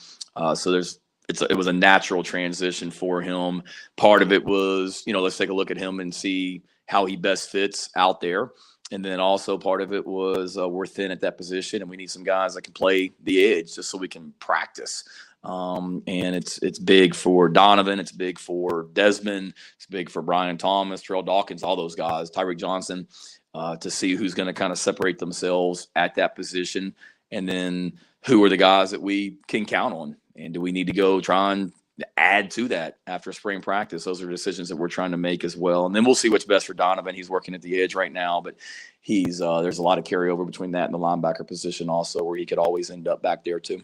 So it was a natural transition for him. Part of it was, let's take a look at him and see how he best fits out there. And then also part of it was we're thin at that position, and we need some guys that can play the edge just so we can practice. And it's big for Donovan. It's big for Desmond. It's big for Brian Thomas, Terrell Dawkins, all those guys, Tyreek Johnson, to see who's going to kind of separate themselves at that position. And then who are the guys that we can count on? And do we need to go try and add to that after spring practice? Those are decisions that we're trying to make as well. And then we'll see what's best for Donovan. He's working at the edge right now, but there's a lot of carryover between that and the linebacker position also, where he could always end up back there too.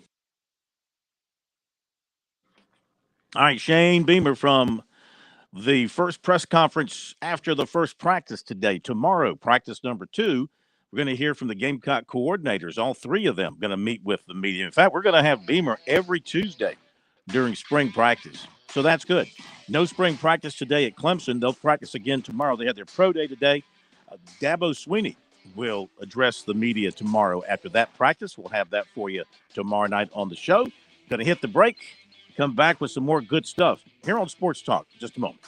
All right, Shane Beamer from the first press conference after the first practice today. Tomorrow, practice number 2, we're going to hear from the Gamecock coordinators. All 3 of them going to meet with the media. In fact, we're going to have Beamer every Tuesday during spring practice. So that's good. No spring practice today at Clemson. They'll practice again tomorrow. They had their pro day today. Dabo Sweeney will address the media tomorrow after that practice. We'll have that for you tomorrow night on the show. Going to hit the break. Come back with some more good stuff here on Sports Talk in just a moment.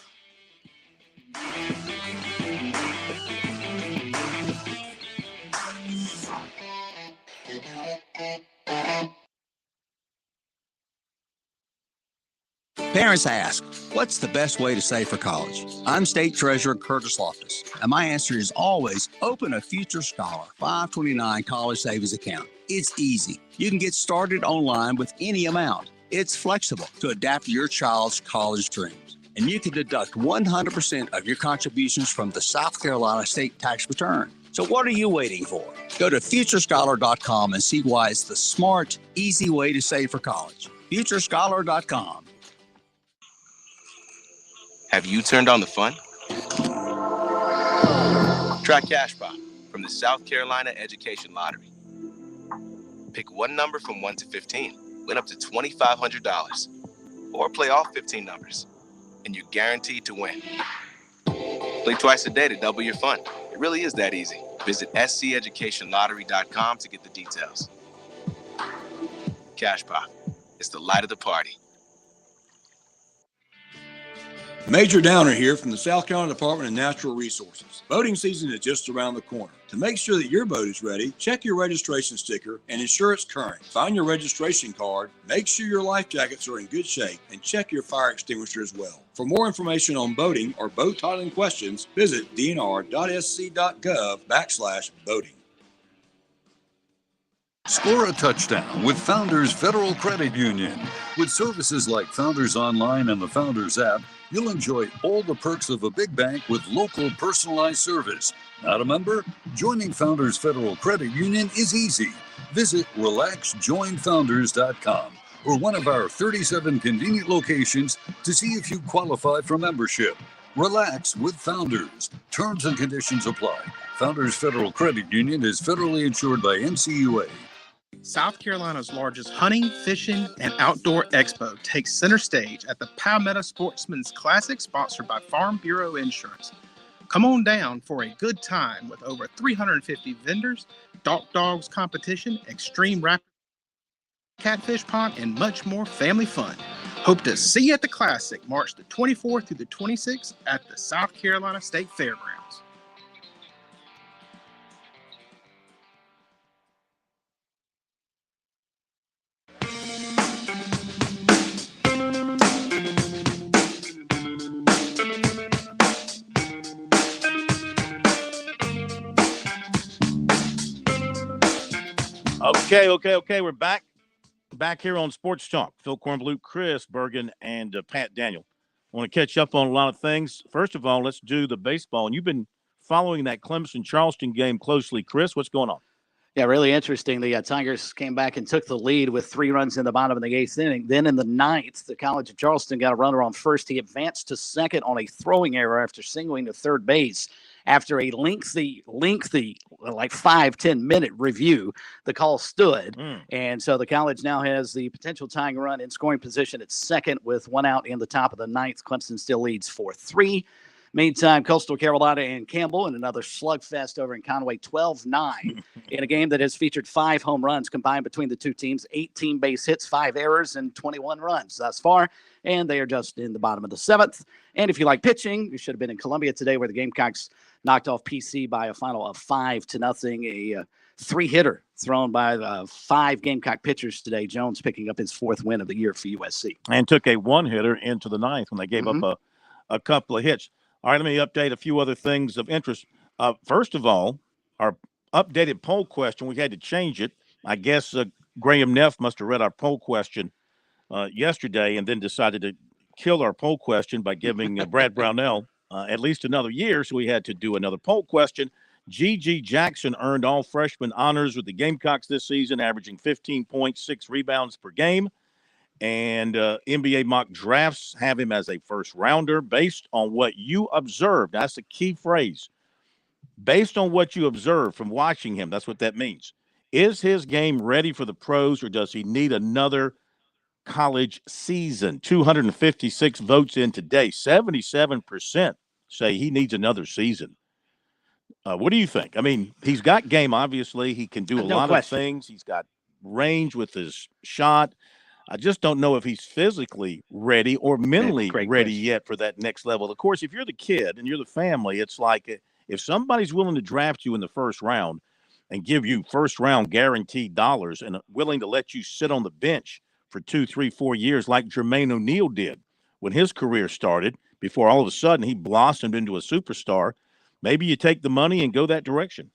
Parents ask, what's the best way to save for college? I'm State Treasurer Curtis Loftus, and my answer is always open a Future Scholar 529 college savings account. It's easy. You can get started online with any amount. It's flexible to adapt to your child's college dreams. And you can deduct 100% of your contributions from the South Carolina state tax return. So what are you waiting for? Go to futurescholar.com and see why it's the smart, easy way to save for college. Futurescholar.com. Have you turned on the fun? Try CashPop from the South Carolina Education Lottery. Pick one number from 1 to 15. Win up to $2,500. Or play all 15 numbers, and you're guaranteed to win. Play twice a day to double your fun. It really is that easy. Visit sceducationlottery.com to get the details. CashPop. It's the light of the party. Major Downer here from the South Carolina Department of Natural Resources. Boating season is just around the corner. To make sure that your boat is ready, check your registration sticker and ensure it's current. Find your registration card, make sure your life jackets are in good shape, and check your fire extinguisher as well. For more information on boating or boat titling questions, visit dnr.sc.gov/boating. Score a touchdown with Founders Federal Credit Union. With services like Founders Online and the Founders app, you'll enjoy all the perks of a big bank with local personalized service. Not a member? Joining Founders Federal Credit Union is easy. Visit relaxjoinfounders.com or one of our 37 convenient locations to see if you qualify for membership. Relax with Founders. Terms and conditions apply. Founders Federal Credit Union is federally insured by NCUA. South Carolina's largest hunting, fishing, and outdoor expo takes center stage at the Palmetto Sportsman's Classic, sponsored by Farm Bureau Insurance. Come on down for a good time with over 350 vendors, dogs competition, extreme rapid catfish pond, and much more family fun. Hope to see you at the Classic, March the 24th through the 26th at the South Carolina State Fairgrounds. Okay. We're back here on Sports Talk. Phil Kornblut, Chris Bergen, and Pat Daniel. I want to catch up on a lot of things. First of all, let's do the baseball. And you've been following that Clemson-Charleston game closely. Chris, what's going on? Yeah, really interesting. The Tigers came back and took the lead with 3 runs in the bottom of the 8th inning. Then in the 9th, the College of Charleston got a runner on first. He advanced to second on a throwing error after singling to third base. After a lengthy, like 5-10 minute review, the call stood. And so the College now has the potential tying run in scoring position at second with 1 out in the top of the 9th. Clemson still leads 4-3. Meantime, Coastal Carolina and Campbell in another slugfest over in Conway, 12-9 in a game that has featured 5 home runs combined between the two teams, 18 base hits, 5 errors, and 21 runs thus far. And they are just in the bottom of the 7th. And if you like pitching, you should have been in Columbia today where the Gamecocks knocked off PC by a final of 5-0. A 3-hitter thrown by 5 Gamecock pitchers today. Jones picking up his 4th win of the year for USC. And took a 1-hitter into the 9th when they gave up a couple of hits. All right, let me update a few other things of interest. First of all, our updated poll question, we had to change it. I guess Graham Neff must have read our poll question yesterday and then decided to kill our poll question by giving Brad Brownell at least another year, so we had to do another poll question. G.G. Jackson earned all freshman honors with the Gamecocks this season, averaging 15.6 rebounds per game. And NBA mock drafts have him as a first rounder based on what you observed. That's a key phrase. Based on what you observed from watching him, that's what that means. Is his game ready for the pros, or does he need another college season? 256 votes in today. 77% say he needs another season. What do you think? I mean, he's got game, obviously. He can do a lot of things. He's got range with his shot. I just don't know if he's physically ready or mentally ready yet for that next level. Of course, if you're the kid and you're the family, it's like if somebody's willing to draft you in the first round and give you first round guaranteed dollars and willing to let you sit on the bench for 2, 3, 4 years like Jermaine O'Neal did when his career started before all of a sudden he blossomed into a superstar, maybe you take the money and go that direction.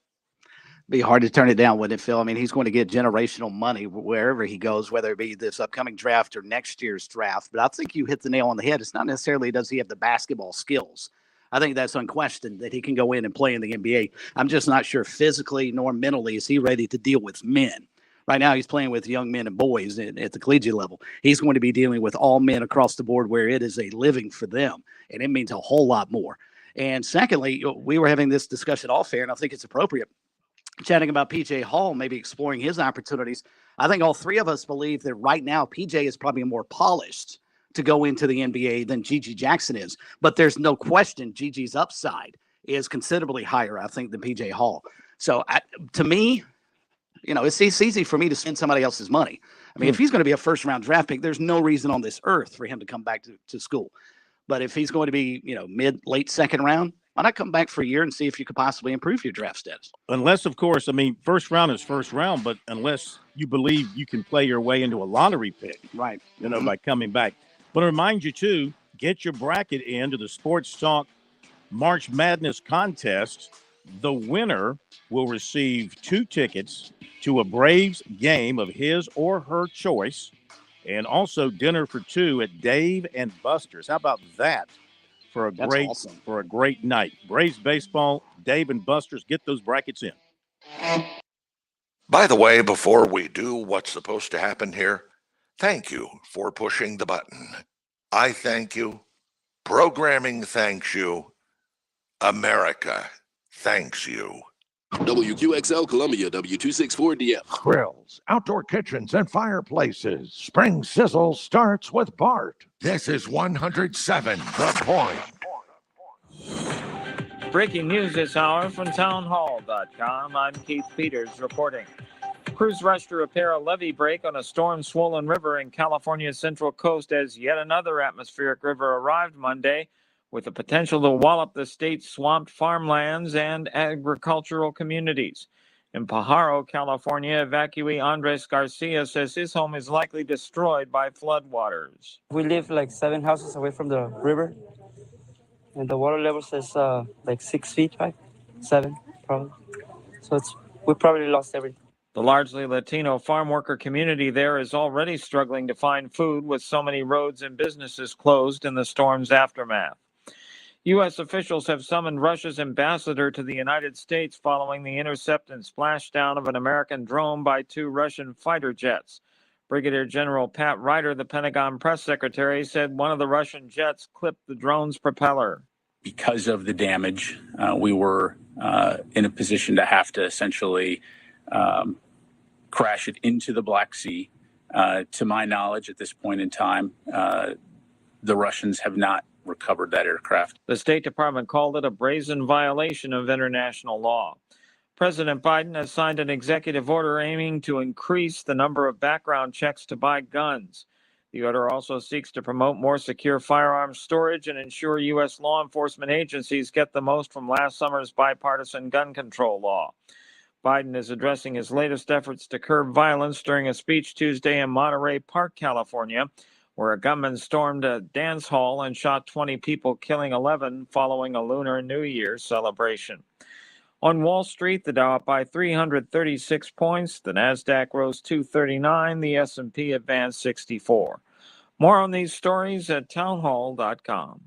Be hard to turn it down, wouldn't it, Phil? I mean, he's going to get generational money wherever he goes, whether it be this upcoming draft or next year's draft. But I think you hit the nail on the head. It's not necessarily does he have the basketball skills. I think that's unquestioned that he can go in and play in the NBA. I'm just not sure physically nor mentally is he ready to deal with men. Right now, he's playing with young men and boys at the collegiate level. He's going to be dealing with all men across the board where it is a living for them, and it means a whole lot more. And secondly, we were having this discussion off air, and I think it's appropriate. Chatting about PJ Hall, maybe exploring his opportunities. I think all 3 of us believe that right now PJ is probably more polished to go into the NBA than G.G. Jackson is. But there's no question G.G.'s upside is considerably higher, I think, than PJ Hall. So to me, it's easy for me to spend somebody else's money. I mean, if he's going to be a first-round draft pick, there's no reason on this earth for him to come back to school. But if he's going to be, late second round, why not come back for a year and see if you could possibly improve your draft status? Unless, of course, I mean, first round is first round, but unless you believe you can play your way into a lottery pick, right? By coming back. But I remind you, too, get your bracket into the Sports Talk March Madness contest. The winner will receive 2 tickets to a Braves game of his or her choice, and also dinner for 2 at Dave and Buster's. How about that? For a great night. Braves baseball, Dave and Buster's, get those brackets in. By the way, before we do what's supposed to happen here, thank you for pushing the button. I thank you. Programming thanks you. America thanks you. WQXL Columbia, W264DF. Grills, outdoor kitchens, and fireplaces. Spring Sizzle starts with Bart. This is 107 The Point. Breaking news this hour from townhall.com. I'm Keith Peters reporting. Crews rushed to repair a levee break on a storm-swollen river in California's central coast as yet another atmospheric river arrived Monday, with the potential to wallop the state's swamped farmlands and agricultural communities. In Pajaro, California, evacuee Andres Garcia says his home is likely destroyed by floodwaters. We live like 7 houses away from the river, and the water level is like 6 feet, right? 7, probably. So we probably lost everything. The largely Latino farm worker community there is already struggling to find food with so many roads and businesses closed in the storm's aftermath. U.S. officials have summoned Russia's ambassador to the United States following the intercept and splashdown of an American drone by 2 Russian fighter jets. Brigadier General Pat Ryder, the Pentagon press secretary, said one of the Russian jets clipped the drone's propeller. Because of the damage, we were in a position to have to essentially crash it into the Black Sea. To my knowledge, at this point in time, the Russians have not recovered that aircraft. The State Department called it a brazen violation of international law. President Biden has signed an executive order aiming to increase the number of background checks to buy guns. The order also seeks to promote more secure firearms storage and ensure U.S. law enforcement agencies get the most from last summer's bipartisan gun control law. Biden is addressing his latest efforts to curb violence during a speech Tuesday in Monterey Park, California, where a gunman stormed a dance hall and shot 20 people, killing 11 following a Lunar New Year celebration. On Wall Street, the Dow up by 336 points, the Nasdaq rose 239, the S&P advanced 64. More on these stories at townhall.com.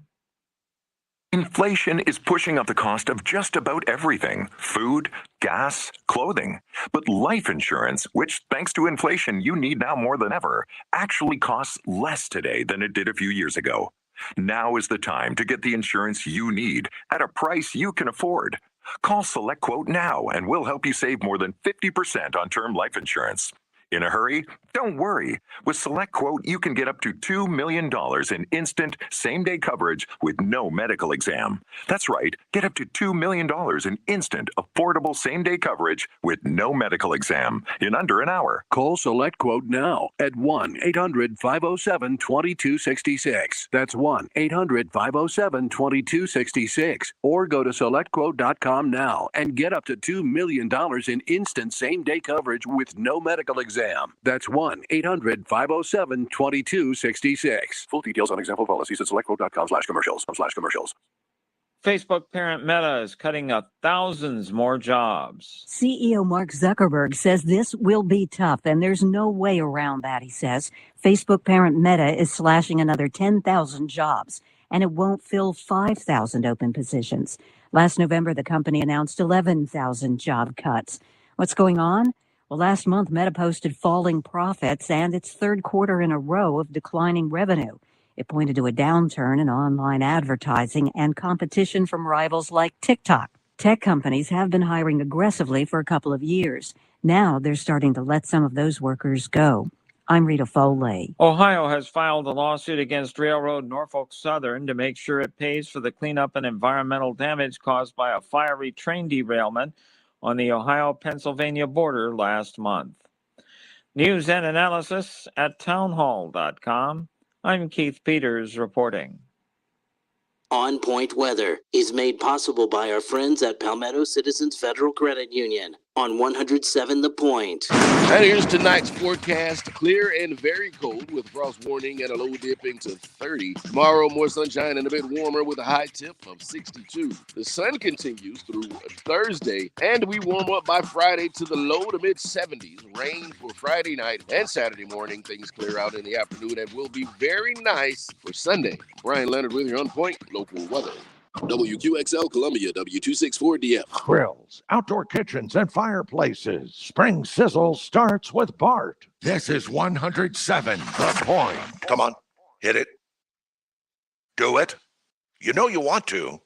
Inflation is pushing up the cost of just about everything: food, gas, clothing. But life insurance, which thanks to inflation you need now more than ever, actually costs less today than it did a few years ago. Now is the time to get the insurance you need at a price you can afford. Call SelectQuote now and we'll help you save more than 50% on term life insurance. In a hurry? Don't worry. With SelectQuote, you can get up to $2 million in instant, same-day coverage with no medical exam. That's right. Get up to $2 million in instant, affordable same-day coverage with no medical exam in under an hour. Call SelectQuote now at 1-800-507-2266. That's 1-800-507-2266. Or go to SelectQuote.com now and get up to $2 million in instant same-day coverage with no medical exam. That's 1-800-507-2266. Full details on example policies at selectquote.com/commercials. Facebook parent Meta is cutting thousands more jobs. CEO Mark Zuckerberg says this will be tough, and there's no way around that, he says. Facebook parent Meta is slashing another 10,000 jobs, and it won't fill 5,000 open positions. Last November, the company announced 11,000 job cuts. What's going on? Well, last month, Meta posted falling profits and its third quarter in a row of declining revenue. It pointed to a downturn in online advertising and competition from rivals like TikTok. Tech companies have been hiring aggressively for a couple of years. Now they're starting to let some of those workers go. I'm Rita Foley. Ohio has filed a lawsuit against Railroad Norfolk Southern to make sure it pays for the cleanup and environmental damage caused by a fiery train derailment on the Ohio-Pennsylvania border last month. News and analysis at townhall.com. I'm Keith Peters reporting. On Point Weather is made possible by our friends at Palmetto Citizens Federal Credit Union on 107 The Point. And here's tonight's forecast. Clear and very cold with frost warning and a low dipping to 30. Tomorrow, more sunshine and a bit warmer with a high tip of 62. The sun continues through Thursday, and we warm up by Friday to the low to mid 70s. Rain for Friday night and Saturday morning. Things clear out in the afternoon and will be very nice for Sunday. Brian Leonard with your On Point local weather. WQXL Columbia, W264DF. Grills, outdoor kitchens, and fireplaces. Spring Sizzle starts with Bart. This is 107 The Point. Come on, hit it. Do it. You know you want to.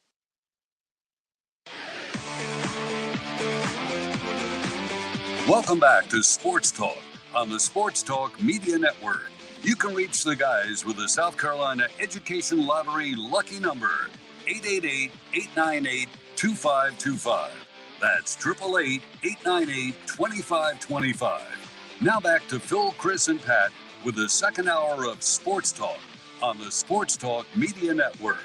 Welcome back to Sports Talk on the Sports Talk Media Network. You can reach the guys with the South Carolina Education Lottery lucky number, 888-898-2525. That's 888-898-2525. Now back to Phil, Chris, and Pat with the second hour of Sports Talk on the Sports Talk Media Network.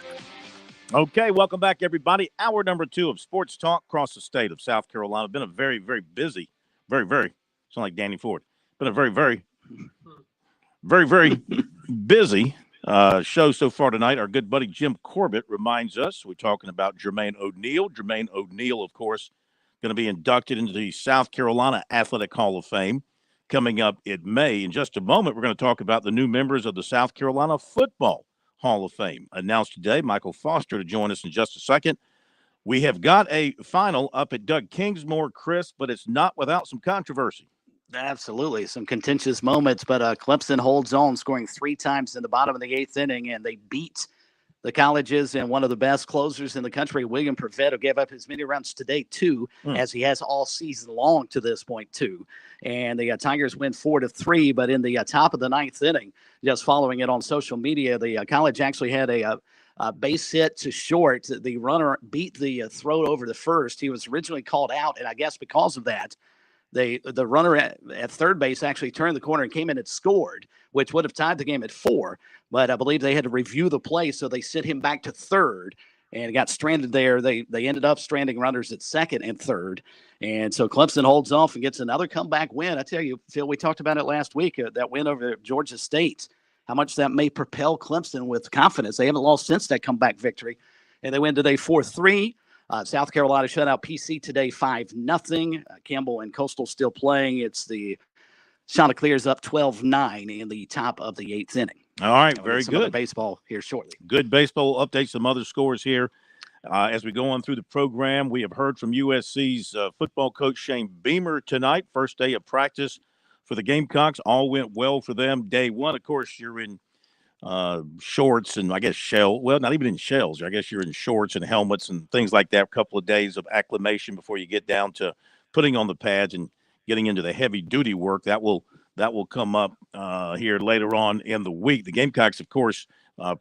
Okay, welcome back, everybody. Hour number 2 of Sports Talk across the state of South Carolina. Been a very, very busy, very, sound like Danny Ford. Been a very, very busy show so far tonight. Our good buddy Jim Corbett reminds us we're talking about Jermaine O'Neal. Jermaine O'Neal, of course, going to be inducted into the South Carolina Athletic Hall of Fame coming up in May. In just a moment, we're going to talk about the new members of the South Carolina Football Hall of Fame. Announced today, Michael Foster to join us in just a second. We have got a final up at Doug Kingsmore, Chris, but it's not without some controversy. Absolutely. Some contentious moments, but Clemson holds on, scoring 3 times in the bottom of the 8th inning, and they beat the Colleges and one of the best closers in the country, William Perfetto, gave up as many runs today, 2, as he has all season long to this point, 2. And the Tigers win 4-3, but in the top of the 9th inning, just following it on social media, the College actually had a base hit to short. The runner beat the throw over the first. He was originally called out, and I guess because of that, the runner at third base actually turned the corner and came in and scored, which would have tied the game at 4. But I believe they had to review the play, so they sent him back to third and got stranded there. They ended up stranding runners at second and third. And so Clemson holds off and gets another comeback win. I tell you, Phil, we talked about it last week, that win over Georgia State, how much that may propel Clemson with confidence. They haven't lost since that comeback victory. And they win today 4-3. South Carolina shut out PC today 5-0. Campbell and Coastal still playing. It's the Chanticleers up 12-9 in the top of the 8th inning. All right, We'll very get some other good. baseball here shortly. Good baseball updates, some other scores here. As we go on through the program, we have heard from USC's football coach Shane Beamer tonight. First day of practice for the Gamecocks. All went well for them. Day one, of course, you're in shorts and I guess not even in shells. I guess you're in shorts and helmets and things like that. A couple of days of acclimation before you get down to putting on the pads and getting into the heavy duty work. That will come up here later on in the week. The Gamecocks, of course,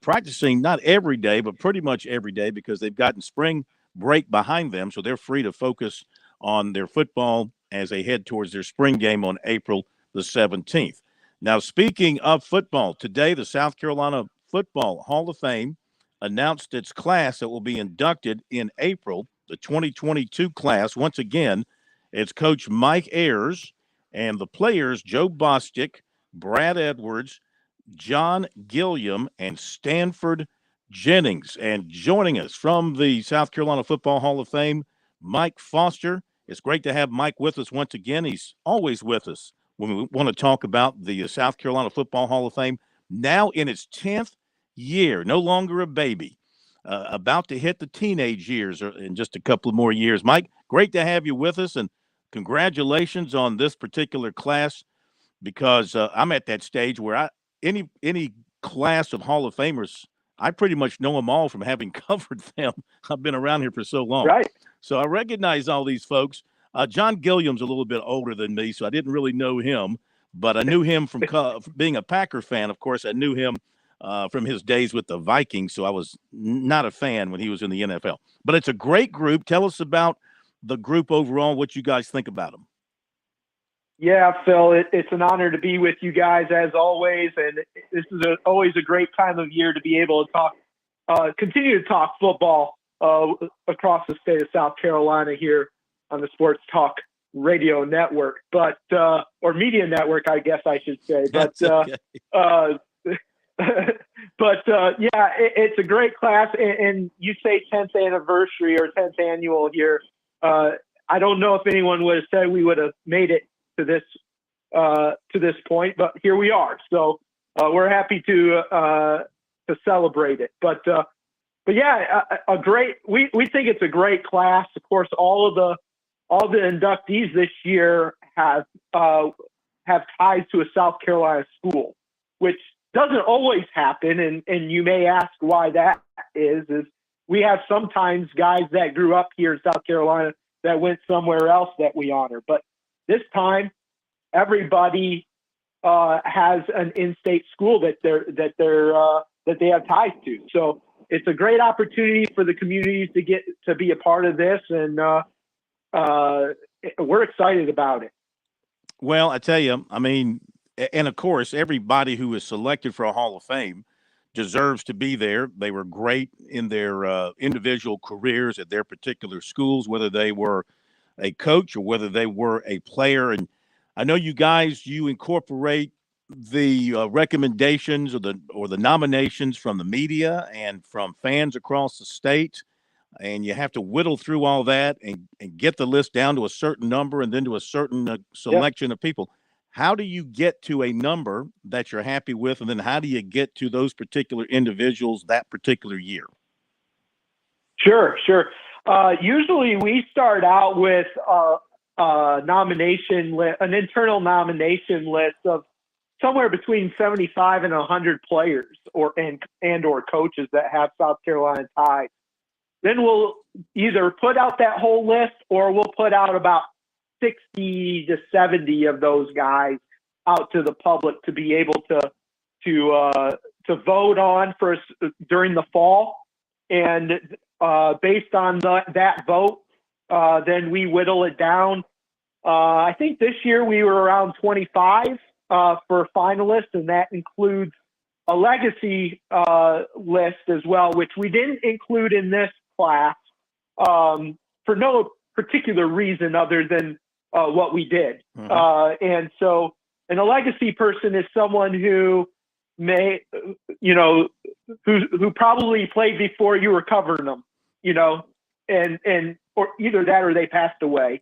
practicing not every day, but pretty much every day because they've gotten spring break behind them. So they're free to focus on their football as they head towards their spring game on April the 17th. Now, speaking of football, today the South Carolina Football Hall of Fame announced its class that will be inducted in April, the 2022 class. Once again, it's Coach Mike Ayers and the players Joe Bostic, Brad Edwards, John Gilliam, and Stanford Jennings. And joining us from the South Carolina Football Hall of Fame, Mike Foster. It's great to have Mike with us once again. He's always with us when we want to talk about the South Carolina Football Hall of Fame, now in its 10th year, no longer a baby, about to hit the teenage years in just a couple of more years. Mike, great to have you with us, and congratulations on this particular class, because I'm at that stage where any class of Hall of Famers, I pretty much know them all from having covered them. I've been around here for so long. Right. So I recognize all these folks. John Gilliam's a little bit older than me, so I didn't really know him, but I knew him from being a Packer fan. Of course, I knew him from his days with the Vikings, so I was not a fan when he was in the NFL. But it's a great group. Tell us about the group overall, what you guys think about them. Yeah, Phil, it's an honor to be with you guys as always, and this is always a great time of year to be able to talk, continue to talk football across the state of South Carolina here on the Sports Talk Radio Network, or Media Network, I guess I should say. But okay. It's a great class, and you say 10th anniversary or 10th annual here. I don't know if anyone would have said we would have made it to this point, but here we are. So we're happy to celebrate it. But yeah, we think it's a great class. Of course, all the inductees this year have ties to a South Carolina school, which doesn't always happen. And you may ask why that is we have sometimes guys that grew up here in South Carolina that went somewhere else that we honor. But this time, everybody has an in-state school that they have ties to. So it's a great opportunity for the communities to get to be a part of this, and we're excited about it. Well, I tell you, I mean, and of course, everybody who is selected for a Hall of Fame deserves to be there. They were great in their individual careers at their particular schools, whether they were a coach or whether they were a player. And I know you guys, you incorporate the recommendations or the nominations from the media and from fans across the state, and you have to whittle through all that and get the list down to a certain number and then to a certain selection of people. how do you get to a number that you're happy with, and then how do you get to those particular individuals that particular year? Sure. Usually we start out with nomination list, an internal nomination list of somewhere between 75 and 100 players or coaches that have South Carolina ties. Then we'll either put out that whole list, or we'll put out about 60 to 70 of those guys out to the public to be able to vote on during the fall. And based on that vote, then we whittle it down. I think this year we were around 25 for finalists, and that includes a legacy list as well, which we didn't include in this class for no particular reason other than what we did. And a legacy person is someone who may, who probably played before you were covering them, and or either that or they passed away.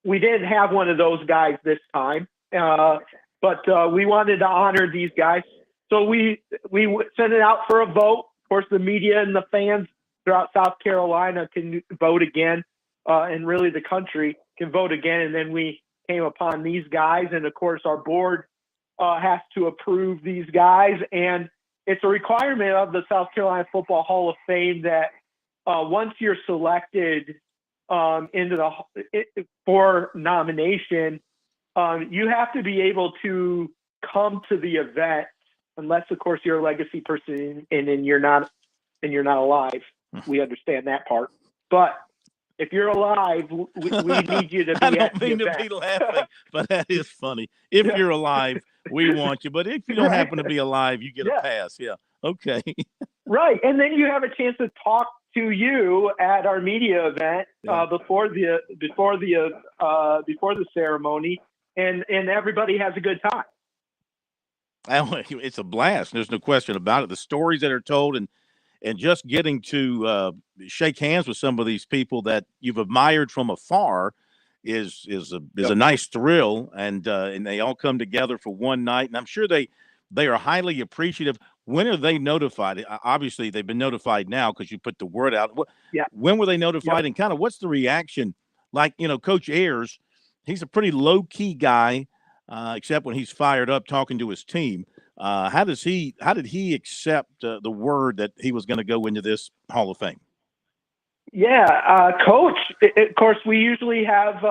We didn't have one of those guys this time, but we wanted to honor these guys. So we sent it out for a vote. Of course, the media and the fans throughout South Carolina can vote again, and really the country can vote again. And then we came upon these guys, and of course our board has to approve these guys. And it's a requirement of the South Carolina Football Hall of Fame that once you're selected for nomination, you have to be able to come to the event, unless of course you're a legacy person and you're not alive. We understand that part, but if you're alive, we need you to be I don't at mean the to event. be laughing, but that is funny. If you're alive, we want you. But if you don't happen to be alive, you get a pass. Yeah. Okay. Right. And then you have a chance to talk to you at our media event before the ceremony, and everybody has a good time. It's a blast. There's no question about it. The stories that are told, and just getting to shake hands with some of these people that you've admired from afar is a nice thrill, and they all come together for one night, and I'm sure they are highly appreciative. When are they notified? Obviously, they've been notified now because you put the word out. When were they notified, and kind of what's the reaction? Like, Coach Ayers, he's a pretty low-key guy, except when he's fired up talking to his team. How did he accept the word that he was going to go into this Hall of Fame? Yeah, Coach, of course, we usually have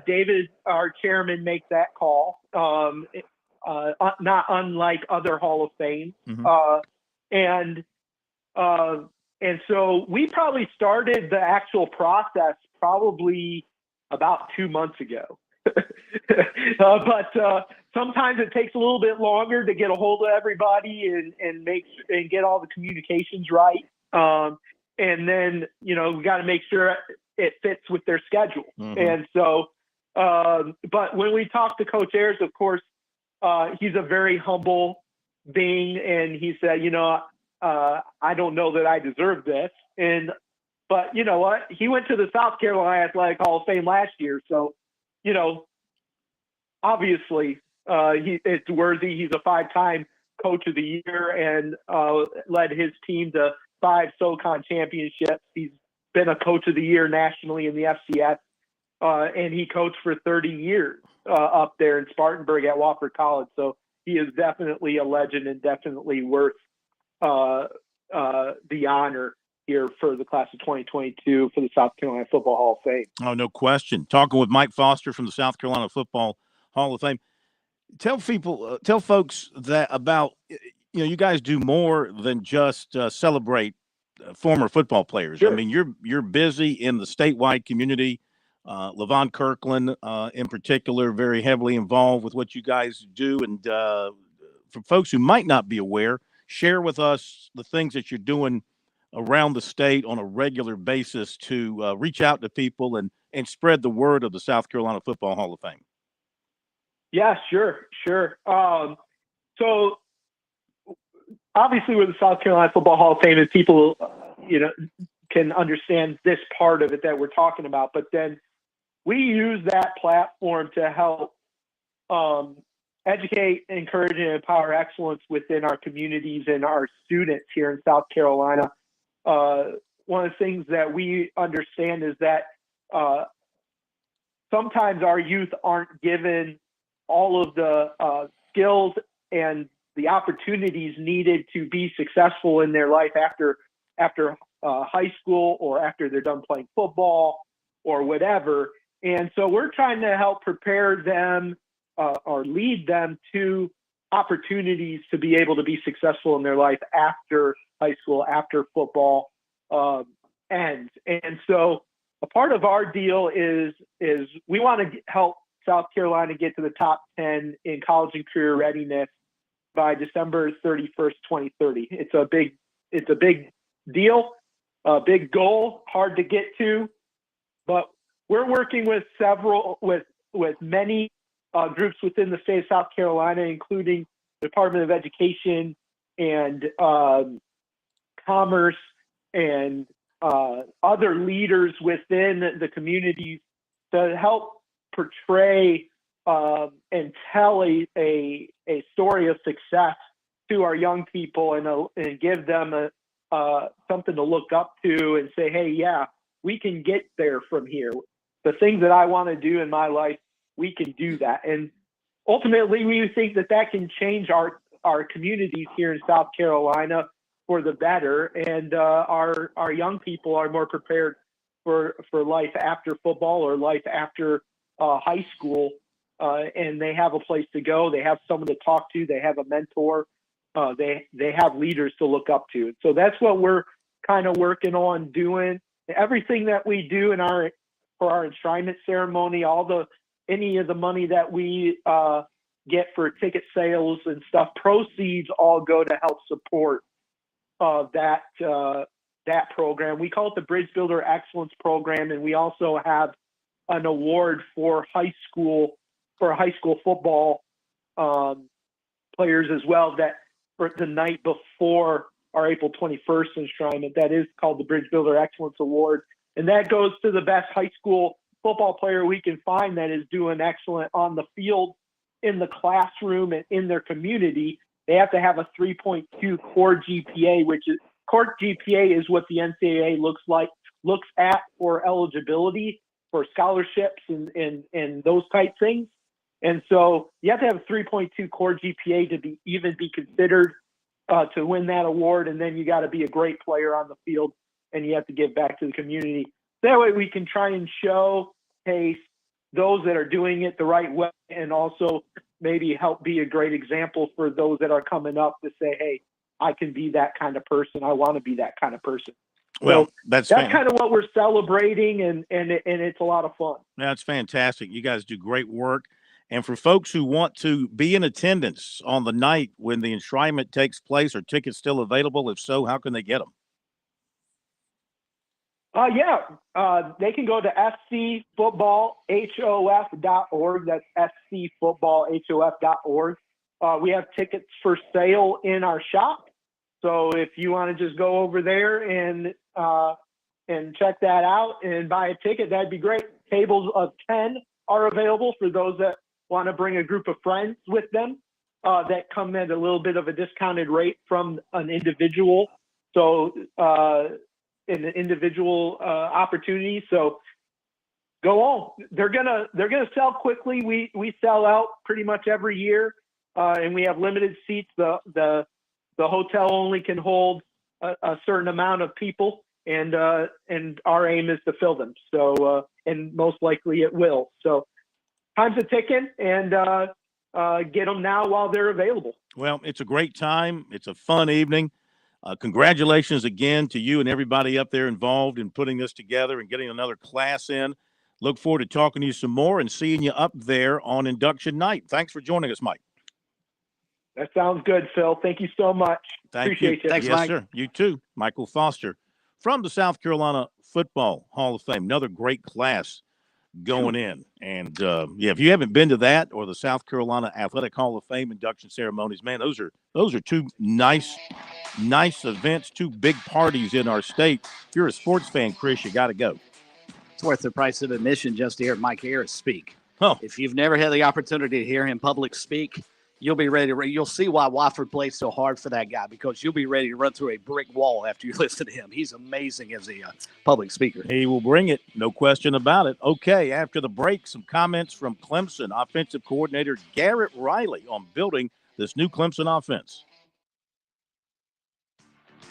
David, our chairman, make that call, not unlike other Hall of Fame. And so we probably started the actual process probably about 2 months ago. But sometimes it takes a little bit longer to get a hold of everybody and get all the communications right. And then, we got to make sure it fits with their schedule. And so, but when we talk to Coach Ayers, of course, he's a very humble being, and he said, I don't know that I deserve this. But you know what? He went to the South Carolina Athletic Hall of Fame last year. So, obviously it's worthy. He's a 5-time Coach of the Year and led his team to 5 SoCon championships. He's been a Coach of the Year nationally in the FCS, and he coached for 30 years up there in Spartanburg at Wofford College. So he is definitely a legend and definitely worth the honor here for the class of 2022 for the South Carolina Football Hall of Fame. Oh, no question. Talking with Mike Foster from the South Carolina Football Hall of Fame. Tell folks that about, you guys do more than just celebrate former football players. Sure. I mean, you're busy in the statewide community. Levon Kirkland, in particular, very heavily involved with what you guys do. And for folks who might not be aware, share with us the things that you're doing around the state on a regular basis to reach out to people and spread the word of the South Carolina Football Hall of Fame. Yeah, sure. So obviously with the South Carolina Football Hall of Fame, is people, can understand this part of it that we're talking about, but then we use that platform to help educate, encourage, and empower excellence within our communities and our students here in South Carolina. One of the things that we understand is that sometimes our youth aren't given all of the skills and the opportunities needed to be successful in their life after high school or after they're done playing football or whatever. And so we're trying to help prepare them or lead them to opportunities to be able to be successful in their life after high school, after football ends. And so a part of our deal is we want to help South Carolina get to the top 10 in college and career readiness by December 31st, 2030. It's a big deal, a big goal, hard to get to, but we're working with many groups within the state of South Carolina, including the Department of Education and Commerce and other leaders within the communities to help portray and tell a story of success to our young people and give them something to look up to and say, hey, yeah, we can get there from here. The things that I want to do in my life, we can do that. And ultimately, we think that can change our communities here in South Carolina for the better. And our young people are more prepared for life after football or life after high school. And they have a place to go. They have someone to talk to. They have a mentor. They have leaders to look up to. So that's what we're kind of working on doing. Everything that we do for our enshrinement ceremony, any of the money that we get for ticket sales and stuff, proceeds all go to help support that program. We call it the Bridge Builder Excellence Program, and we also have an award for high school football players as well, that for the night before our April 21st enshrinement, that is called the Bridge Builder Excellence Award. And that goes to the best high school football player we can find that is doing excellent on the field, in the classroom, and in their community. They have to have a 3.2 core GPA, which is core GPA is what the NCAA looks at for eligibility for scholarships and those type things. And so you have to have a 3.2 core GPA to even be considered to win that award. And then you got to be a great player on the field, and you have to give back to the community. That way we can try and show, hey, those that are doing it the right way, and also maybe help be a great example for those that are coming up to say, hey, I can be that kind of person. I want to be that kind of person. Well, so that's kind of what we're celebrating, and it's a lot of fun. That's fantastic. You guys do great work. And for folks who want to be in attendance on the night when the enshrinement takes place, are tickets still available? If so, how can they get them? They can go to scfootballhof.org. That's scfootballhof.org. We have tickets for sale in our shop. So if you want to just go over there and check that out and buy a ticket, that'd be great. Tables of 10 are available for those that want to bring a group of friends with them that come at a little bit of a discounted rate from an individual. So in an individual opportunity. So go on. They're gonna sell quickly. We sell out pretty much every year, and we have limited seats. The hotel only can hold a certain amount of people, and our aim is to fill them. So and most likely it will. So time's a ticking, and get them now while they're available. Well, it's a great time. It's a fun evening. Congratulations again to you and everybody up there involved in putting this together and getting another class in. Look forward to talking to you some more and seeing you up there on induction night. Thanks for joining us, Mike. That sounds good, Phil. Thank you so much. Appreciate you. Thanks, yes, Mike. sir. You too. Michael Foster from the South Carolina Football Hall of Fame. Another great class going in. And, if you haven't been to that or the South Carolina Athletic Hall of Fame induction ceremonies, man, those are two nice events, two big parties in our state. If you're a sports fan, Chris, you got to go. It's worth the price of admission just to hear Mike Harris speak. Oh. If you've never had the opportunity to hear him public speak, you'll be ready to. You'll see why Wofford plays so hard for that guy, because you'll be ready to run through a brick wall after you listen to him. He's amazing as a public speaker. He will bring it, no question about it. Okay, after the break, some comments from Clemson offensive coordinator Garrett Riley on building this new Clemson offense.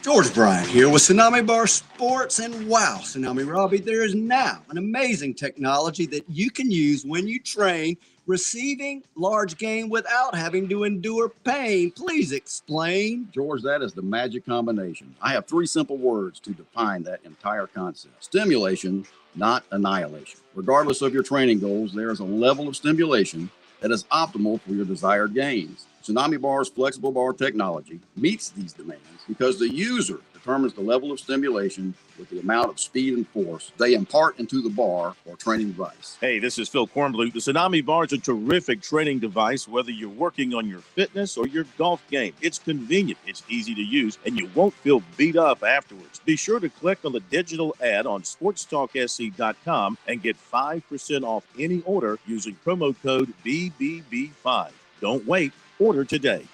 George Bryant here with Tsunami Bar Sports, and wow, Tsunami Robbie, there is now an amazing technology that you can use when you train receiving large game without having to endure pain. Please explain. George, that is the magic combination. I have 3 simple words to define that entire concept. Stimulation, not annihilation. Regardless of your training goals, there is a level of stimulation that is optimal for your desired gains. Tsunami Bar's flexible bar technology meets these demands because the user determines the level of stimulation with the amount of speed and force they impart into the bar or training device. Hey, this is Phil Kornblut. The Tsunami Bar is a terrific training device, whether you're working on your fitness or your golf game. It's convenient, it's easy to use, and you won't feel beat up afterwards. Be sure to click on the digital ad on SportsTalkSC.com and get 5% off any order using promo code BBB5. Don't wait. Order today.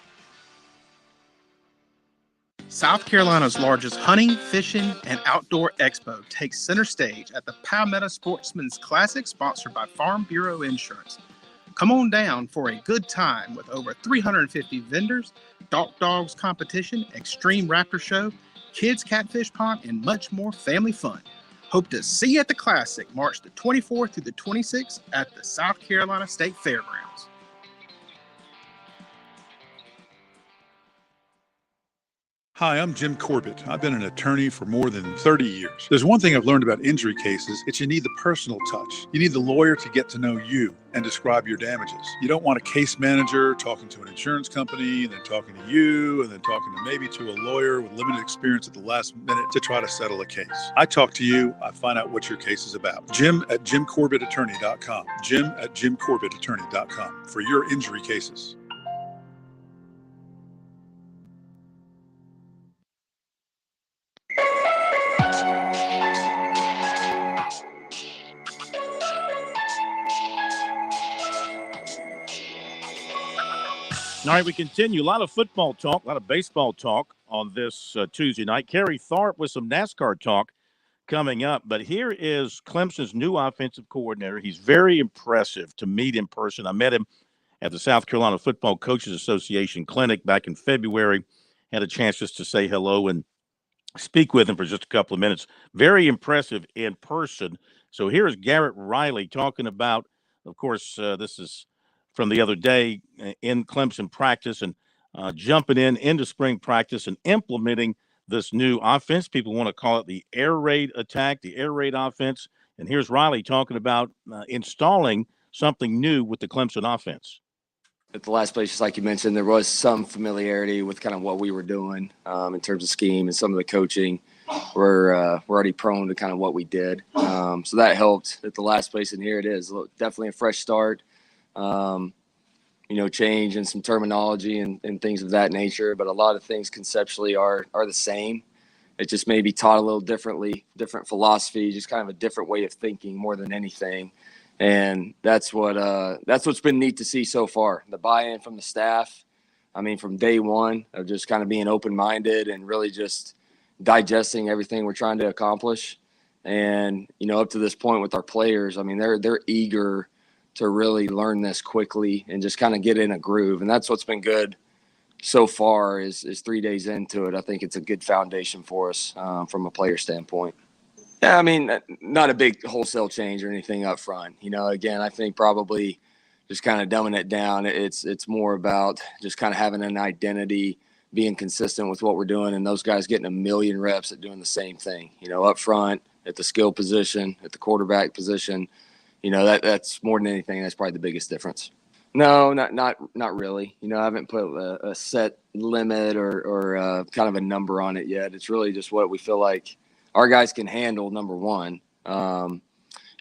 South Carolina's largest hunting, fishing, and outdoor expo takes center stage at the Palmetto Sportsman's Classic, sponsored by Farm Bureau Insurance. Come on down for a good time with over 350 vendors, dogs competition, extreme raptor show, kids catfish pond, and much more family fun. Hope to see you at the Classic, March the 24th through the 26th at the South Carolina State Fairgrounds. Hi, I'm Jim Corbett. I've been an attorney for more than 30 years. There's one thing I've learned about injury cases. It's you need the personal touch. You need the lawyer to get to know you and describe your damages. You don't want a case manager talking to an insurance company and then talking to you and then talking to maybe to a lawyer with limited experience at the last minute to try to settle a case. I talk to you. I find out what your case is about. Jim at JimCorbettAttorney.com. Jim at JimCorbettAttorney.com for your injury cases. All right, we continue. A lot of football talk, a lot of baseball talk on this Tuesday night. Kerry Tharp with some NASCAR talk coming up. But here is Clemson's new offensive coordinator. He's very impressive to meet in person. I met him at the South Carolina Football Coaches Association Clinic back in February. Had a chance just to say hello and speak with him for just a couple of minutes. Very impressive in person. So here's Garrett Riley talking about, of course, this is from the other day in Clemson practice and jumping into spring practice and implementing this new offense. People want to call it the air raid attack, the air raid offense. And here's Riley talking about installing something new with the Clemson offense. At the last place, just like you mentioned, there was some familiarity with kind of what we were doing in terms of scheme and some of the coaching. We're already prone to kind of what we did. So that helped at the last place, and here it is. Definitely a fresh start. Change in some terminology and things of that nature, but a lot of things conceptually are the same. It just may be taught a little differently, different philosophy, just kind of a different way of thinking more than anything. And that's what's been neat to see so far. The buy-in from the staff, from day one of just kind of being open-minded and really just digesting everything we're trying to accomplish. And, up to this point with our players, they're eager to really learn this quickly and just kind of get in a groove. And that's what's been good so far is 3 days into it. I think it's a good foundation for us from a player standpoint. Yeah, not a big wholesale change or anything up front. Again, I think probably just kind of dumbing it down. It's more about just kind of having an identity, being consistent with what we're doing, and those guys getting a million reps at doing the same thing. Up front, at the skill position, at the quarterback position. That's more than anything. That's probably the biggest difference. No, not really. I haven't put a set limit or kind of a number on it yet. It's really just what we feel like our guys can handle, number one. And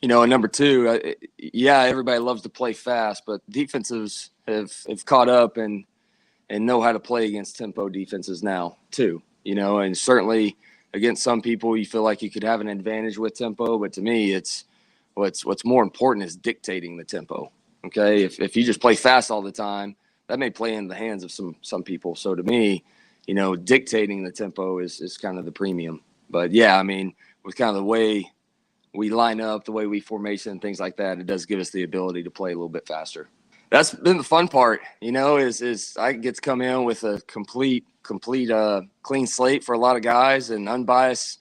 number two, everybody loves to play fast, but defenses have caught up and know how to play against tempo defenses now too. And certainly against some people you feel like you could have an advantage with tempo, but to me it's What's more important is dictating the tempo. Okay, if you just play fast all the time, that may play in the hands of some people. So to me, dictating the tempo is kind of the premium. But yeah, I mean, with kind of the way we line up, the way we formation and things like that, it does give us the ability to play a little bit faster. That's been the fun part, is I get to come in with a complete clean slate for a lot of guys and unbiased,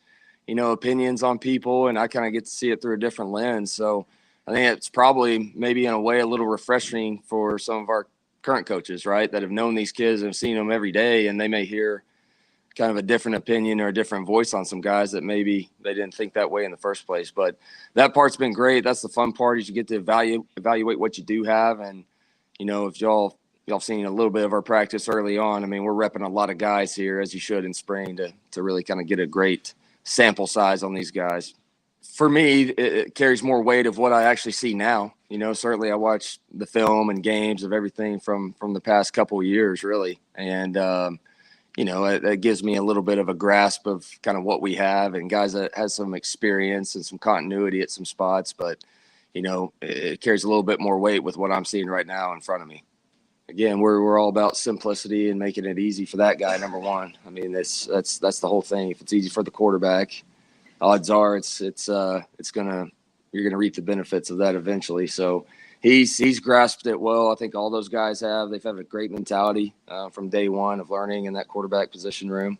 opinions on people, and I kind of get to see it through a different lens. So I think it's probably maybe in a way a little refreshing for some of our current coaches, right, that have known these kids and have seen them every day, and they may hear kind of a different opinion or a different voice on some guys that maybe they didn't think that way in the first place. But that part's been great. That's the fun part, is you get to evaluate what you do have. And, if y'all seen a little bit of our practice early on, I mean, we're repping a lot of guys here, as you should in spring, to really kind of get a great sample size on these guys. For me, it carries more weight of what I actually see now. Certainly I watch the film and games of everything from the past couple of years, really. And, it gives me a little bit of a grasp of kind of what we have and guys that has some experience and some continuity at some spots. But, it carries a little bit more weight with what I'm seeing right now in front of me. Again, we're all about simplicity and making it easy for that guy, number one. I mean, that's the whole thing. If it's easy for the quarterback, odds are you're gonna reap the benefits of that eventually. So he's grasped it well. I think all those guys have. They've had a great mentality from day one of learning in that quarterback position room.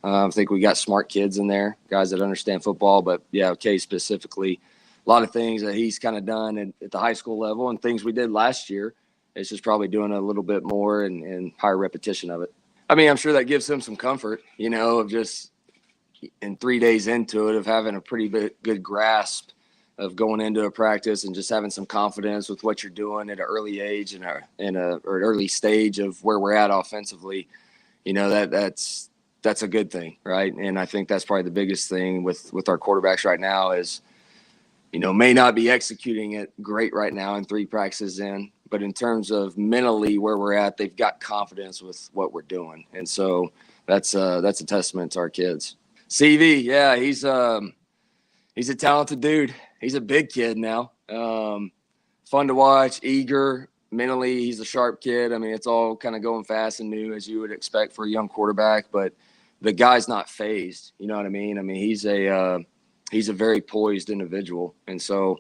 I think we got smart kids in there, guys that understand football. But yeah, Kay specifically, a lot of things that he's kind of done at the high school level and things we did last year. It's just probably doing a little bit more and higher repetition of it. I mean, I'm sure that gives him some comfort, of just in 3 days into it, of having a pretty good grasp of going into a practice and just having some confidence with what you're doing at an early age and or an early stage of where we're at offensively. That's a good thing, right? And I think that's probably the biggest thing with our quarterbacks right now is, may not be executing it great right now in 3 practices in, but in terms of mentally where we're at, they've got confidence with what we're doing. And so that's a testament to our kids. CV, yeah, he's a talented dude. He's a big kid now. Fun to watch, eager, mentally, he's a sharp kid. I mean, it's all kind of going fast and new, as you would expect for a young quarterback, but the guy's not phased. You know what I mean? I mean, he's a very poised individual. And so,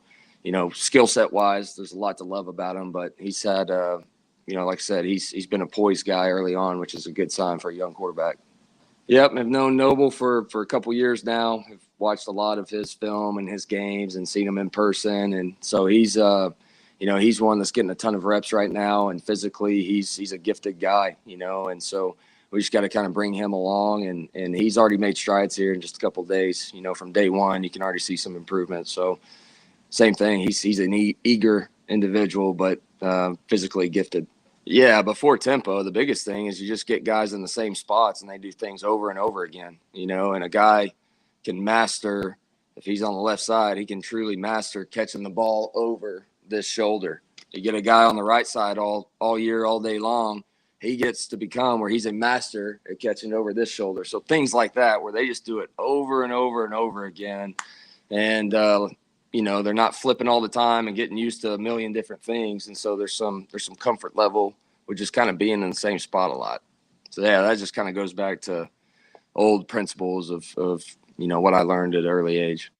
skill set wise, there's a lot to love about him, but he's had, like I said, he's been a poised guy early on, which is a good sign for a young quarterback. Yep, I've known Noble for a couple years now. I've watched a lot of his film and his games and seen him in person. And so he's one that's getting a ton of reps right now. And physically, he's a gifted guy, and so we just got to kind of bring him along. And he's already made strides here in just a couple of days. From day one, you can already see some improvement. So same thing. He's an eager individual, but physically gifted. Yeah, before tempo, the biggest thing is you just get guys in the same spots and they do things over and over again, and a guy can master, if he's on the left side, he can truly master catching the ball over this shoulder. You get a guy on the right side all year, all day long, he gets to become where he's a master at catching over this shoulder. So things like that, where they just do it over and over and over again. And, they're not flipping all the time and getting used to a million different things. And so there's some comfort level with just kind of being in the same spot a lot. So yeah, that just kind of goes back to old principles of what I learned at an early age.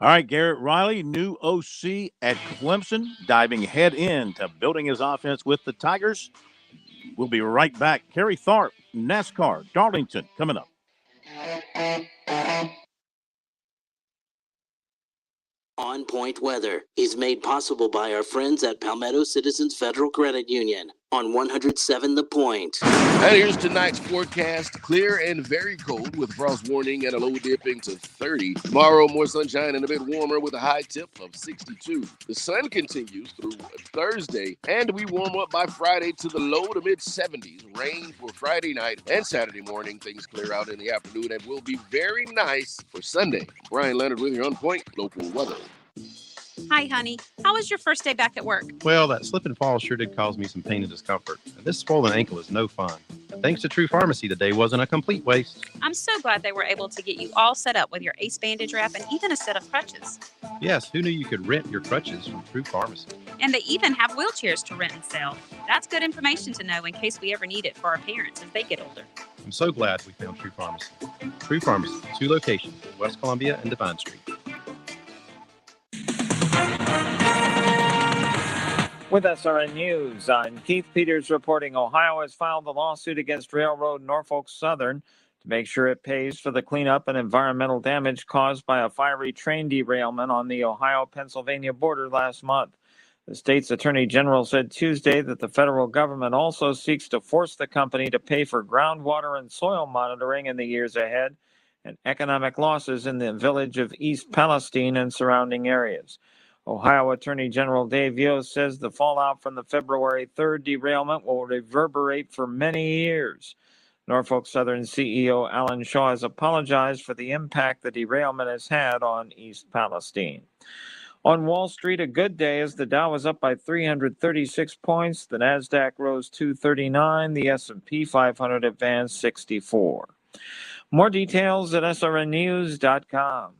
All right, Garrett Riley, new OC at Clemson, diving head into building his offense with the Tigers. We'll be right back. Kerry Tharp, NASCAR, Darlington, coming up. On Point Weather is made possible by our friends at Palmetto Citizens Federal Credit Union on 107 The Point. And here's tonight's forecast. Clear and very cold with frost warning and a low dipping to 30. Tomorrow, more sunshine and a bit warmer with a high tip of 62. The sun continues through Thursday, and we warm up by Friday to the low to mid 70s. Rain for Friday night and Saturday morning. Things clear out in the afternoon and will be very nice for Sunday. Brian Leonard with your On Point local weather. Hi, honey. How was your first day back at work? Well, that slip and fall sure did cause me some pain and discomfort. And this swollen ankle is no fun. Thanks to True Pharmacy, the day wasn't a complete waste. I'm so glad they were able to get you all set up with your ACE bandage wrap and even a set of crutches. Yes, who knew you could rent your crutches from True Pharmacy? And they even have wheelchairs to rent and sell. That's good information to know in case we ever need it for our parents as they get older. I'm so glad we found True Pharmacy. True Pharmacy, 2 locations, West Columbia and Divine Street. With SRN News, I'm Keith Peters reporting Ohio has filed a lawsuit against Railroad Norfolk Southern to make sure it pays for the cleanup and environmental damage caused by a fiery train derailment on the Ohio-Pennsylvania border last month. The state's attorney general said Tuesday that the federal government also seeks to force the company to pay for groundwater and soil monitoring in the years ahead and economic losses in the village of East Palestine and surrounding areas. Ohio Attorney General Dave Yost says the fallout from the February 3rd derailment will reverberate for many years. Norfolk Southern CEO Alan Shaw has apologized for the impact the derailment has had on East Palestine. On Wall Street, a good day as the Dow was up by 336 points, the Nasdaq rose 239, the S&P 500 advanced 64. More details at srnnews.com.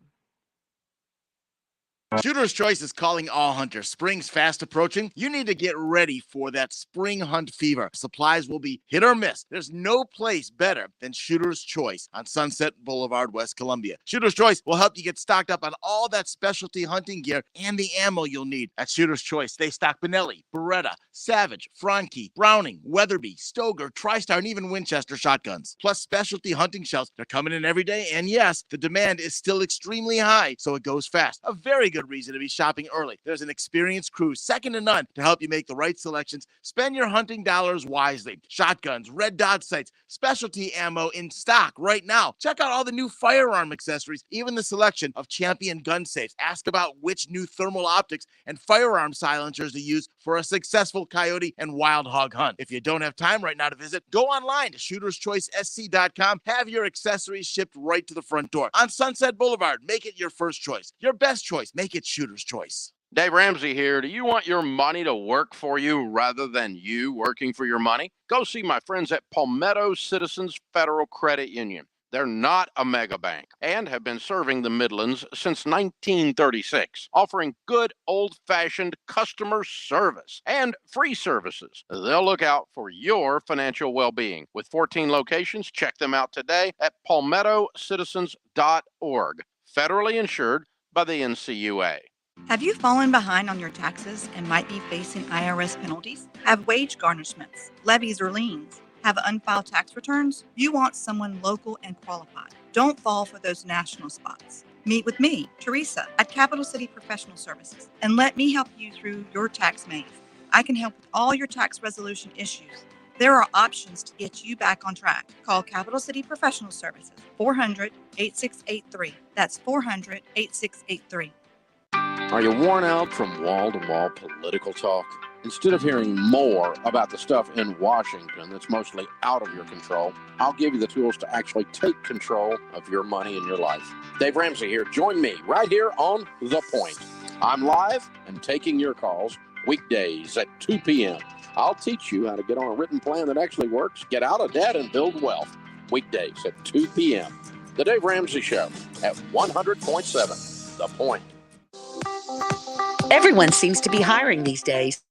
Shooter's Choice is calling all hunters. Spring's fast approaching. You need to get ready for that spring hunt fever. Supplies will be hit or miss. There's no place better than Shooter's Choice on Sunset Boulevard, West Columbia. Shooter's Choice will help you get stocked up on all that specialty hunting gear and the ammo you'll need. At Shooter's Choice, they stock Benelli, Beretta, Savage, Franke, Browning, Weatherby, Stoger, TriStar, and even Winchester shotguns. Plus specialty hunting shells. They're coming in every day, and yes, the demand is still extremely high, so it goes fast. A very good reason to be shopping early. There's an experienced crew, second to none, to help you make the right selections. Spend your hunting dollars wisely. Shotguns, red dot sights, specialty ammo in stock right now. Check out all the new firearm accessories, even the selection of Champion gun safes. Ask about which new thermal optics and firearm silencers to use for a successful coyote and wild hog hunt. If you don't have time right now to visit, go online to shooterschoicesc.com. Have your accessories shipped right to the front door. On Sunset Boulevard, make it your first choice. Your best choice. Make it Shooter's Choice. Dave Ramsey here. Do you want your money to work for you rather than you working for your money? Go see my friends at Palmetto Citizens Federal Credit Union. They're not a mega bank and have been serving the Midlands since 1936, offering good old-fashioned customer service and free services. They'll look out for your financial well-being. With 14 locations, check them out today at palmettocitizens.org. Federally insured by the NCUA. Have you fallen behind on your taxes and might be facing IRS penalties? Have wage garnishments, levies, or liens? Have unfiled tax returns? You want someone local and qualified. Don't fall for those national spots. Meet with me, Teresa, at Capital City Professional Services, and let me help you through your tax maze. I can help with all your tax resolution issues. There are options to get you back on track. Call Capital City Professional Services, 400-8683. That's 400-8683. Are you worn out from wall-to-wall political talk? Instead of hearing more about the stuff in Washington that's mostly out of your control, I'll give you the tools to actually take control of your money and your life. Dave Ramsey here. Join me right here on The Point. I'm live and taking your calls weekdays at 2 p.m. I'll teach you how to get on a written plan that actually works, get out of debt, and build wealth. Weekdays at 2 p.m. The Dave Ramsey Show at 100.7 The Point. Everyone seems to be hiring these days.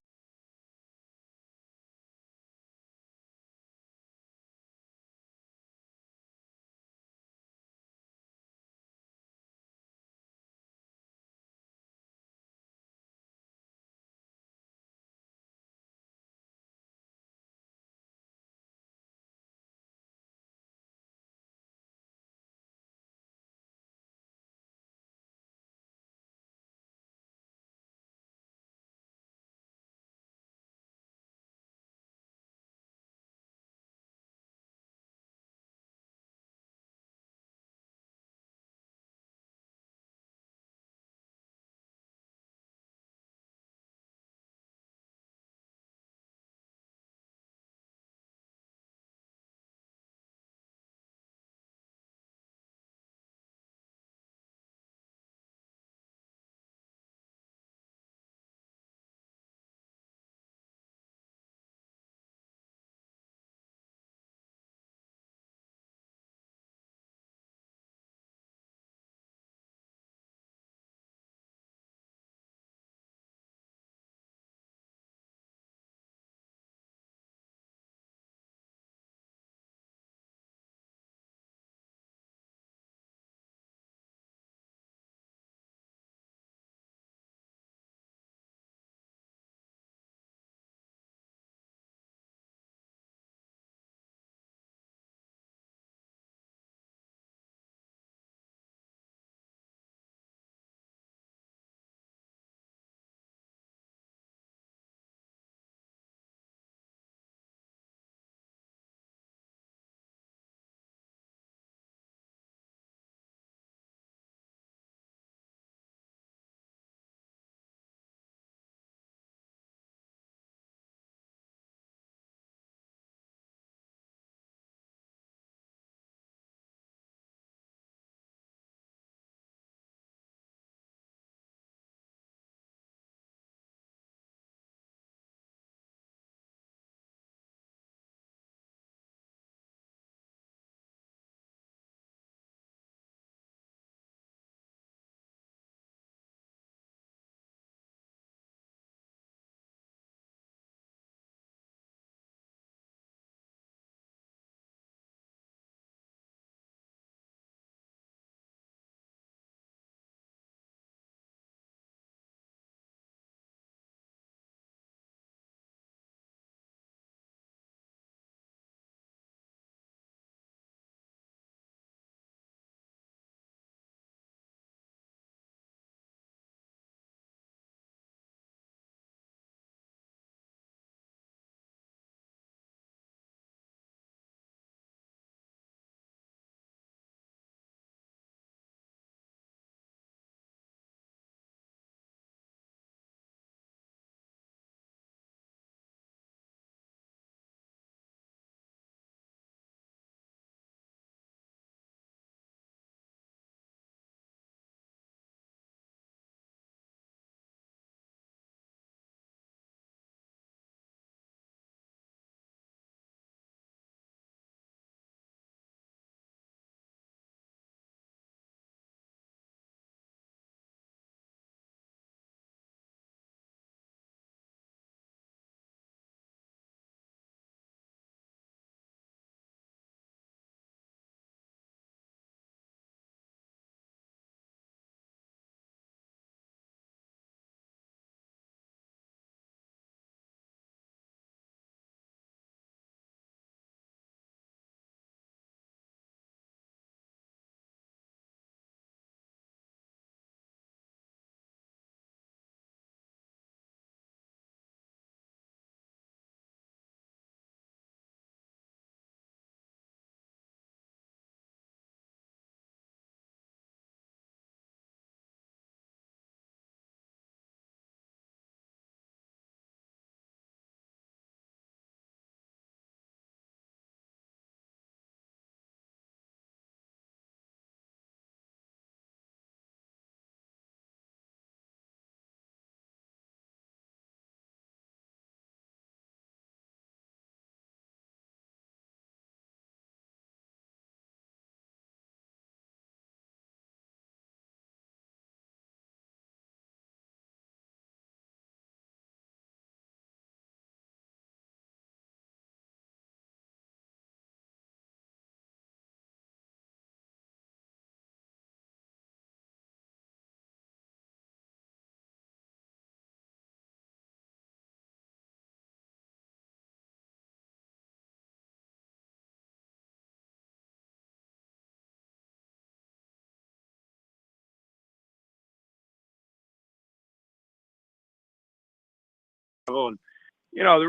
And,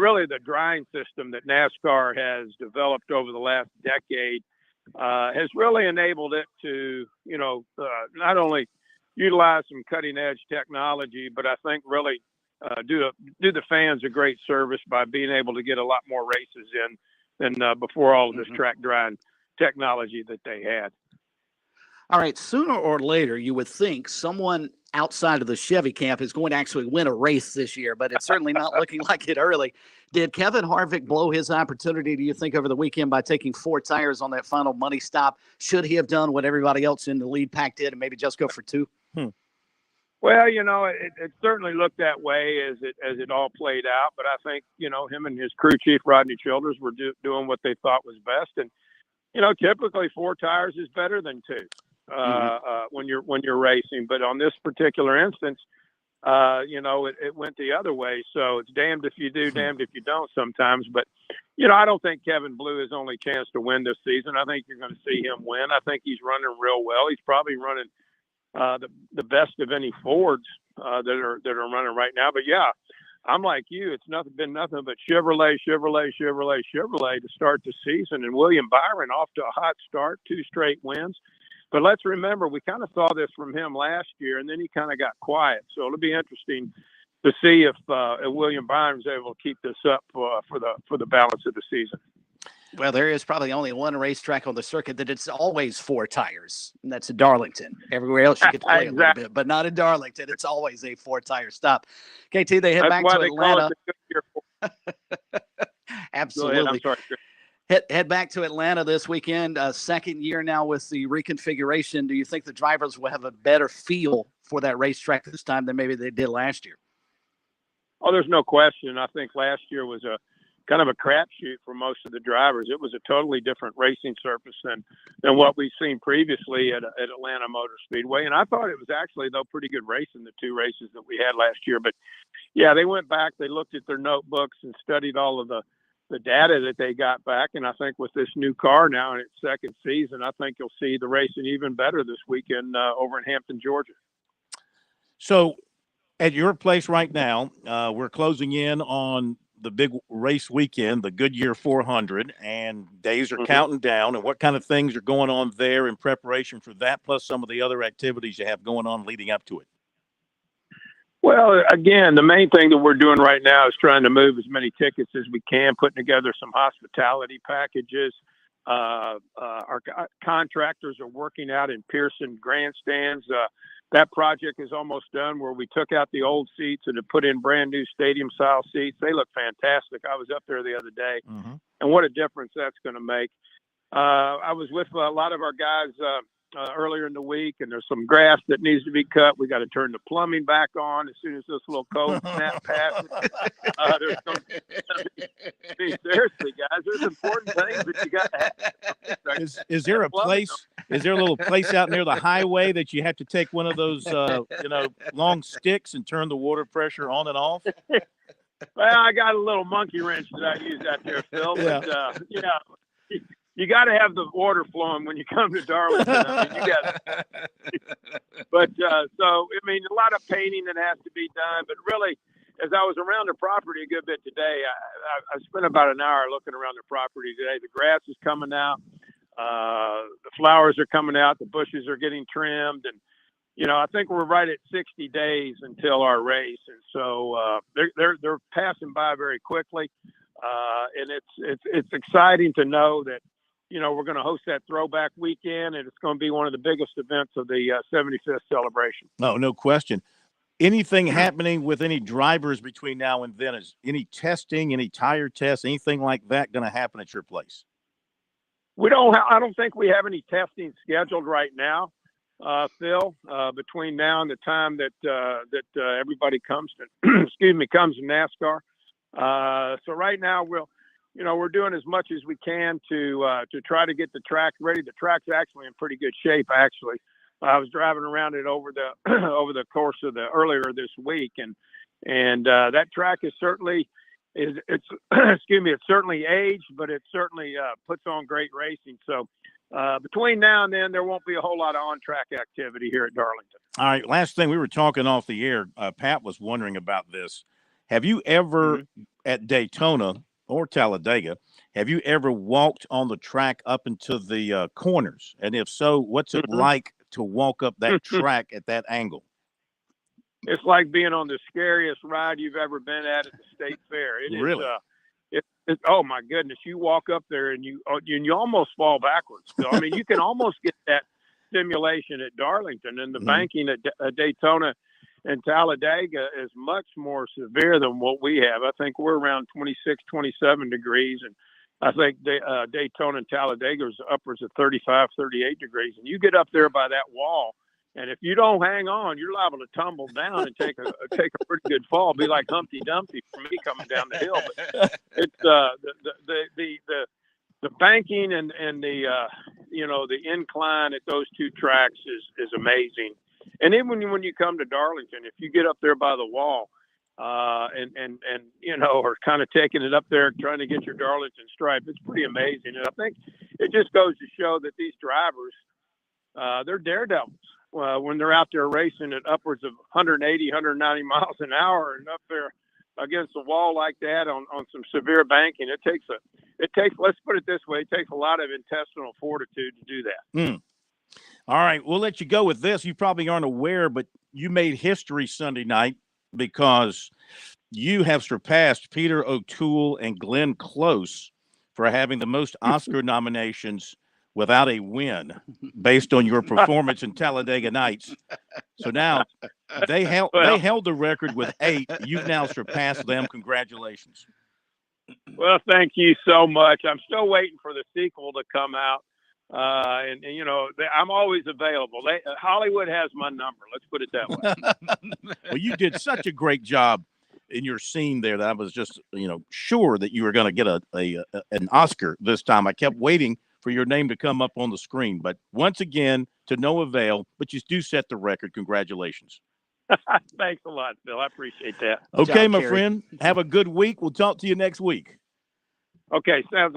really the drying system that NASCAR has developed over the last decade has really enabled it to, not only utilize some cutting edge technology, but I think really do the fans a great service by being able to get a lot more races in than before all of this track drying technology that they had. All right, sooner or later, you would think someone outside of the Chevy camp is going to actually win a race this year, but it's certainly not looking like it early. Did Kevin Harvick blow his opportunity, do you think, over the weekend by taking 4 tires on that final money stop? Should he have done what everybody else in the lead pack did and maybe just go for 2? Well, it certainly looked that way as it all played out, but I think, him and his crew chief, Rodney Childers, were doing what they thought was best. And, typically 4 tires is better than 2. When you're racing, but on this particular instance, it went the other way. So it's damned if you do, damned if you don't sometimes. But I don't think Kevin blew his only chance to win this season. I think you're going to see him win. I think he's running real well. He's probably running the best of any Fords that are running right now. But yeah, I'm like you. It's been nothing but Chevrolet to start the season, and William Byron off to a hot start, 2 straight wins. But let's remember, we kind of saw this from him last year, and then he kind of got quiet. So it'll be interesting to see if William Byron is able to keep this up for the balance of the season. Well, there is probably only one racetrack on the circuit that it's always 4 tires, and that's in Darlington. Everywhere else you could play a little bit, but not in Darlington. It's always a 4-tire stop. KT, they head back to Atlanta. Absolutely. Go ahead. I'm sorry. Head back to Atlanta this weekend. Second year now with the reconfiguration. Do you think the drivers will have a better feel for that racetrack this time than maybe they did last year? Oh, there's no question. I think last year was a kind of a crapshoot for most of the drivers. It was a totally different racing surface than what we've seen previously at Atlanta Motor Speedway. And I thought it was actually, though, pretty good racing, the 2 races that we had last year. But yeah, they went back, they looked at their notebooks and studied all of the data that they got back. And I think with this new car now in its second season, I think you'll see the racing even better this weekend over in Hampton, Georgia. So at your place right now, we're closing in on the big race weekend, the Goodyear 400, and days are counting down. And what kind of things are going on there in preparation for that, plus some of the other activities you have going on leading up to it? Well, again, the main thing that we're doing right now is trying to move as many tickets as we can, putting together some hospitality packages. Our contractors are working out in Pearson grandstands. That project is almost done, where we took out the old seats and have put in brand new stadium style seats. They look fantastic. I was up there the other day, and what a difference that's going to make. I was with a lot of our guys earlier in the week, and there's some grass that needs to be cut. We got to turn the plumbing back on as soon as this little cold snap passes. Seriously, guys, there's important things that you got to have. Is there a place? Is there a little place out near the highway that you have to take one of those, long sticks and turn the water pressure on and off? Well, I got a little monkey wrench that I use out there, Phil. Yeah. But, you got to have the water flowing when you come to Darlington. I mean, you got. But so I mean, a lot of painting that has to be done. But really, as I was around the property a good bit today, I spent about an hour looking around the property today. The grass is coming out, the flowers are coming out, the bushes are getting trimmed, and I think we're right at 60 days until our race, and so they're passing by very quickly, and it's exciting to know that. We're going to host that throwback weekend, and it's going to be one of the biggest events of the 75th celebration. No question. Anything happening with any drivers between now and then? Is any testing, any tire tests, anything like that going to happen at your place? I don't think we have any testing scheduled right now, Phil. Between now and the time that everybody comes to, comes to NASCAR. So right now we're doing as much as we can to try to get the track ready. The track's actually in pretty good shape. Actually, I was driving around it over the course of earlier this week, and that track is certainly it's certainly aged, but it certainly puts on great racing. So between now and then, there won't be a whole lot of on-track activity here at Darlington. All right, last thing, we were talking off the air. Pat was wondering about this. Have you ever at Daytona or Talladega, have you ever walked on the track up into the corners? And if so, what's it like to walk up that track at that angle? It's like being on the scariest ride you've ever been at the state fair. It is. Really? Oh my goodness! You walk up there and you almost fall backwards. So, I mean, you can almost get that stimulation at Darlington, and the banking at Daytona and Talladega is much more severe than what we have. I think we're around 26, 27 degrees, and I think Daytona and Talladega is upwards of 35, 38 degrees. And you get up there by that wall, and if you don't hang on, you're liable to tumble down and take a pretty good fall. Be like Humpty Dumpty for me coming down the hill. But it's the banking and the the incline at those two tracks is amazing. And then when you come to Darlington, if you get up there by the wall, and are kind of taking it up there, trying to get your Darlington stripe, it's pretty amazing. And I think it just goes to show that these drivers, they're daredevils. When they're out there racing at upwards of 180, 190 miles an hour and up there against a wall like that on some severe banking, it takes, let's put it this way, it takes a lot of intestinal fortitude to do that. All right, we'll let you go with this. You probably aren't aware, but you made history Sunday night because you have surpassed Peter O'Toole and Glenn Close for having the most Oscar nominations without a win based on your performance in Talladega Nights. So now they held the record with 8. You've now surpassed them. Congratulations. Well, thank you so much. I'm still waiting for the sequel to come out. I'm always available. Hollywood has my number. Let's put it that way. Well, you did such a great job in your scene there that I was just, sure that you were going to get an Oscar this time. I kept waiting for your name to come up on the screen, but once again, to no avail. But you do set the record. Congratulations. Thanks a lot, Phil. I appreciate that. Okay, my friend. Have a good week. We'll talk to you next week. Okay, sounds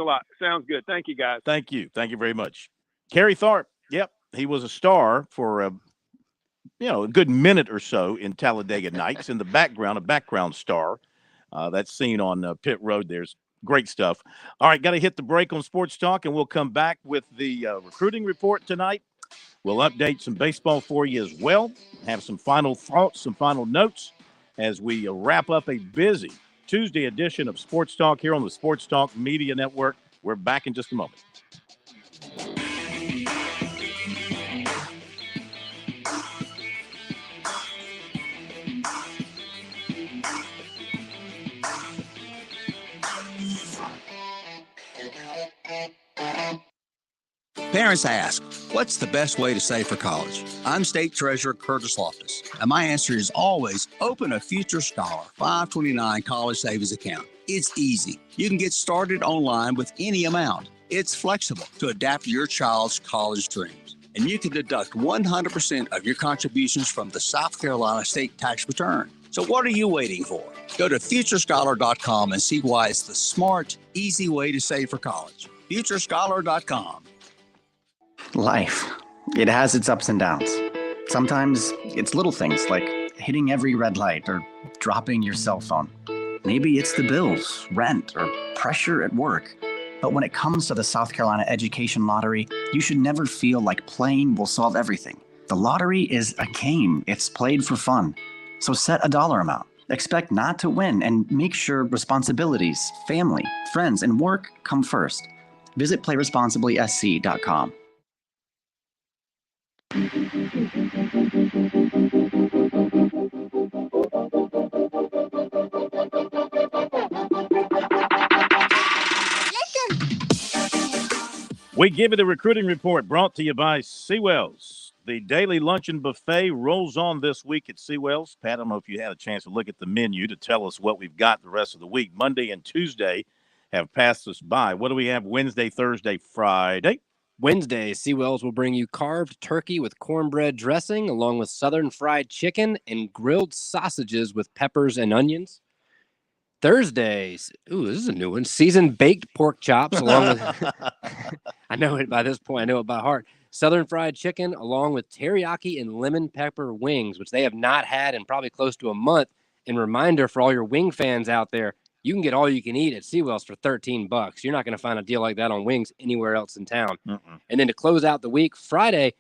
good. Thank you, guys. Thank you very much. Kerry Tharp. Yep, he was a star for a good minute or so in Talladega Nights. In the background, a background star. That's seen on pit road. There's great stuff. All right, got to hit the break on Sports Talk, and we'll come back with the recruiting report tonight. We'll update some baseball for you as well. Have some final thoughts, some final notes as we wrap up a busy Tuesday edition of Sports Talk here on the Sports Talk Media Network. We're back in just a moment. Parents ask, what's the best way to save for college? I'm State Treasurer Curtis Loftus, and my answer is always open a Future Scholar 529 college savings account. It's easy. You can get started online with any amount. It's flexible to adapt to your child's college dreams. And you can deduct 100% of your contributions from the South Carolina state tax return. So what are you waiting for? Go to futurescholar.com and see why it's the smart, easy way to save for college. futurescholar.com. Life, it has its ups and downs. Sometimes it's little things like hitting every red light or dropping your cell phone. Maybe it's the bills, rent, or pressure at work. But when it comes to the South Carolina Education Lottery, you should never feel like playing will solve everything. The lottery is a game. It's played for fun. So set a dollar amount. Expect not to win and make sure responsibilities, family, friends, and work come first. Visit playresponsiblysc.com. We give you the recruiting report brought to you by Seawells. The daily luncheon buffet rolls on this week at Seawells. Pat, I don't know if you had a chance to look at the menu to tell us what we've got the rest of the week. Monday and Tuesday have passed us by. What do we have Wednesday, Thursday, Friday? Wednesday, Seawells will bring you carved turkey with cornbread dressing, along with southern fried chicken and grilled sausages with peppers and onions. Thursdays, this is a new one, seasoned baked pork chops, along with, I know it by this point, I know it by heart, southern fried chicken, along with teriyaki and lemon pepper wings, which they have not had in probably close to a month, And reminder for all your wing fans out there, you can get all you can eat at Seawell's for $13. You're not going to find a deal like that on wings anywhere else in town. And then to close out the week, Friday,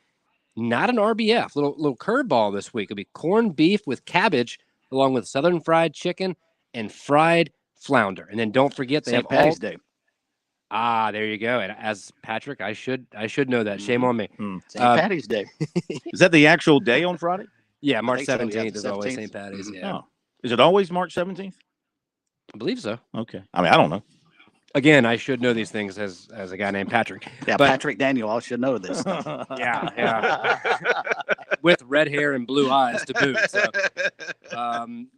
not an RBF, little curveball this week. It'll be corned beef with cabbage, along with southern fried chicken and fried flounder. And then don't forget they St. have Patty's all. Day. Ah, there you go. And as Patrick, I should know that. Shame on me. St. Patty's Day. Is that the actual day on Friday? Yeah, March think so, yeah, 17th is always 17th. St. Patty's. Yeah, Oh. Is it always March 17th? I believe so. Okay. I mean, I don't know. Again, I should know these things as a guy named Patrick. Yeah, But- Patrick Daniel, I should know this stuff. Yeah. With red hair and blue eyes to boot. So,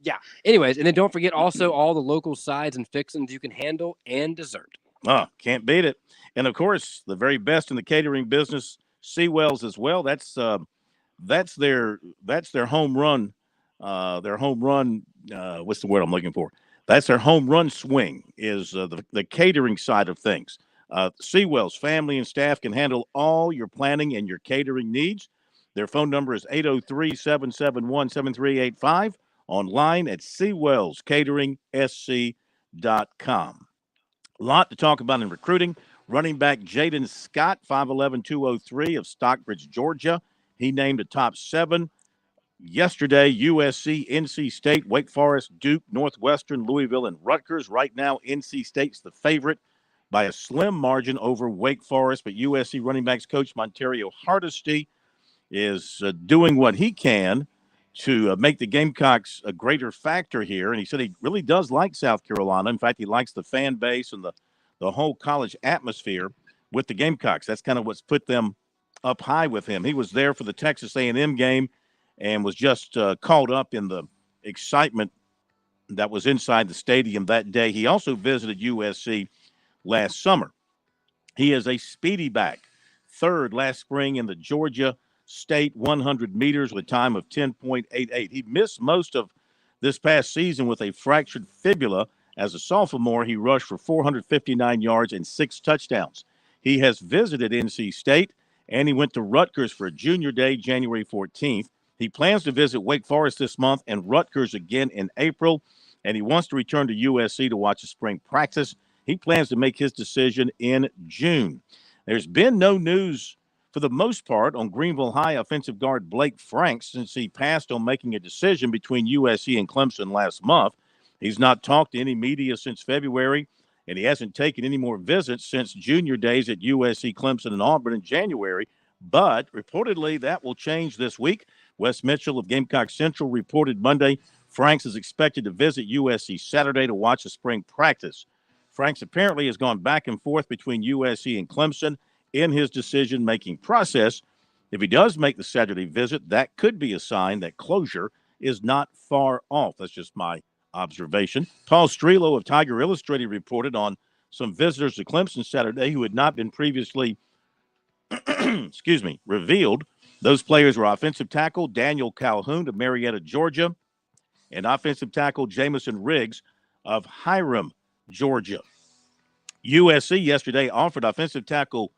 yeah. Anyways, and then don't forget also all the local sides and fixings you can handle and dessert. Oh, can't beat it. And of course, the very best in the catering business, Seawell's as well. That's their home run. What's the word I'm looking for? That's their home run swing is the catering side of things. Seawell's family and staff can handle all your planning and your catering needs. Their phone number is 803-771-7385. Online at SeawellsCateringSC.com. A lot to talk about in recruiting. Running back Jaden Scott, 5'11", of Stockbridge, Georgia. He named a top 7. Yesterday, USC, NC State, Wake Forest, Duke, Northwestern, Louisville, and Rutgers. Right now, NC State's the favorite by a slim margin over Wake Forest, but USC running backs coach Montario Hardesty is doing what he can to make the Gamecocks a greater factor here. And he said he really does like South Carolina. In fact, he likes the fan base and the whole college atmosphere with the Gamecocks. That's kind of what's put them up high with him. He was there for the Texas A&M game and was just caught up in the excitement that was inside the stadium that day. He also visited USC last summer. He is a speedy back, 3rd last spring in the Georgia State 100 meters with a time of 10.88. He missed most of this past season with a fractured fibula. As a sophomore, he rushed for 459 yards and 6 touchdowns. He has visited NC State, and he went to Rutgers for a junior day, January 14th. He plans to visit Wake Forest this month and Rutgers again in April, and he wants to return to USC to watch a spring practice. He plans to make his decision in June. There's been no news, for the most part, on Greenville High offensive guard Blake Franks since he passed on making a decision between USC and Clemson last month. He's not talked to any media since February, and he hasn't taken any more visits since junior days at USC, Clemson, and Auburn in January. But reportedly, that will change this week. Wes Mitchell of Gamecock Central reported Monday Franks is expected to visit USC Saturday to watch a spring practice. Franks apparently has gone back and forth between USC and Clemson in his decision-making process. If he does make the Saturday visit, that could be a sign that closure is not far off. That's just my observation. Paul Strelo of Tiger Illustrated reported on some visitors to Clemson Saturday who had not been previously revealed. Those players were offensive tackle Daniel Calhoun of Marietta, Georgia, and offensive tackle Jamison Riggs of Hiram, Georgia. USC yesterday offered offensive tackle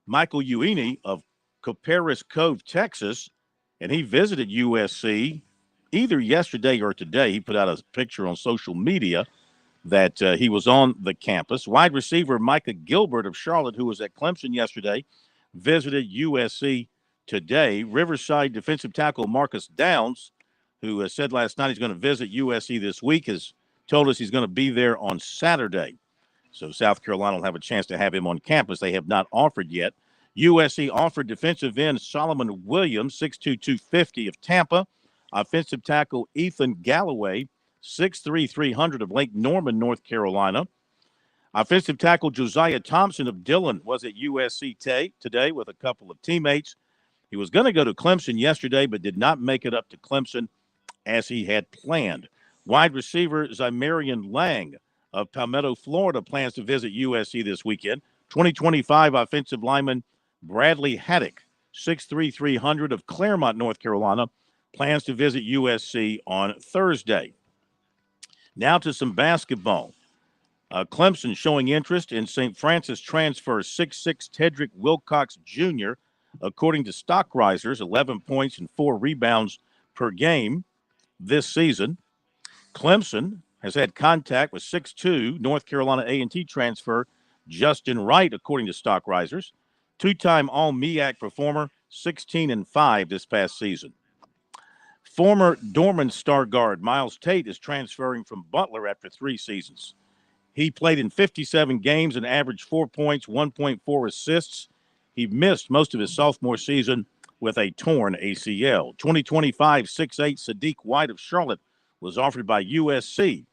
Michael Uini of Copperas Cove, Texas, and he visited USC either yesterday or today. He put out a picture on social media that he was on the campus. Wide receiver Micah Gilbert of Charlotte, who was at Clemson yesterday, visited USC today. Riverside defensive tackle Marcus Downs, who said last night he's going to visit USC this week, has told us he's going to be there on Saturday. So South Carolina will have a chance to have him on campus. They have not offered yet. USC offered defensive end Solomon Williams, 6'2", 250 of Tampa. Offensive tackle Ethan Galloway, 6'3", 300 of Lake Norman, North Carolina. Offensive tackle Josiah Thompson of Dillon was at USC today with a couple of teammates. He was going to go to Clemson yesterday, but did not make it up to Clemson as he had planned. Wide receiver Zymarian Lang of Palmetto, Florida, plans to visit USC this weekend. 2025 offensive lineman Bradley Haddock, 6'3", 300 of Claremont, North Carolina, plans to visit USC on Thursday. Now to some basketball. Clemson showing interest in St. Francis transfer 6'6" Tedrick Wilcox Jr., according to stock risers, 11 points and 4 rebounds per game this season. Clemson has had contact with 6'2" North Carolina A&T transfer Justin Wright, according to stock risers. Two-time All-MEAC performer, 16-5 this past season. Former Dorman star guard Miles Tate is transferring from Butler after 3 seasons. He played in 57 games and averaged 4 points, 1.4 assists. He missed most of his sophomore season with a torn ACL. 2025 6'8" Sadiq White of Charlotte was offered by USC.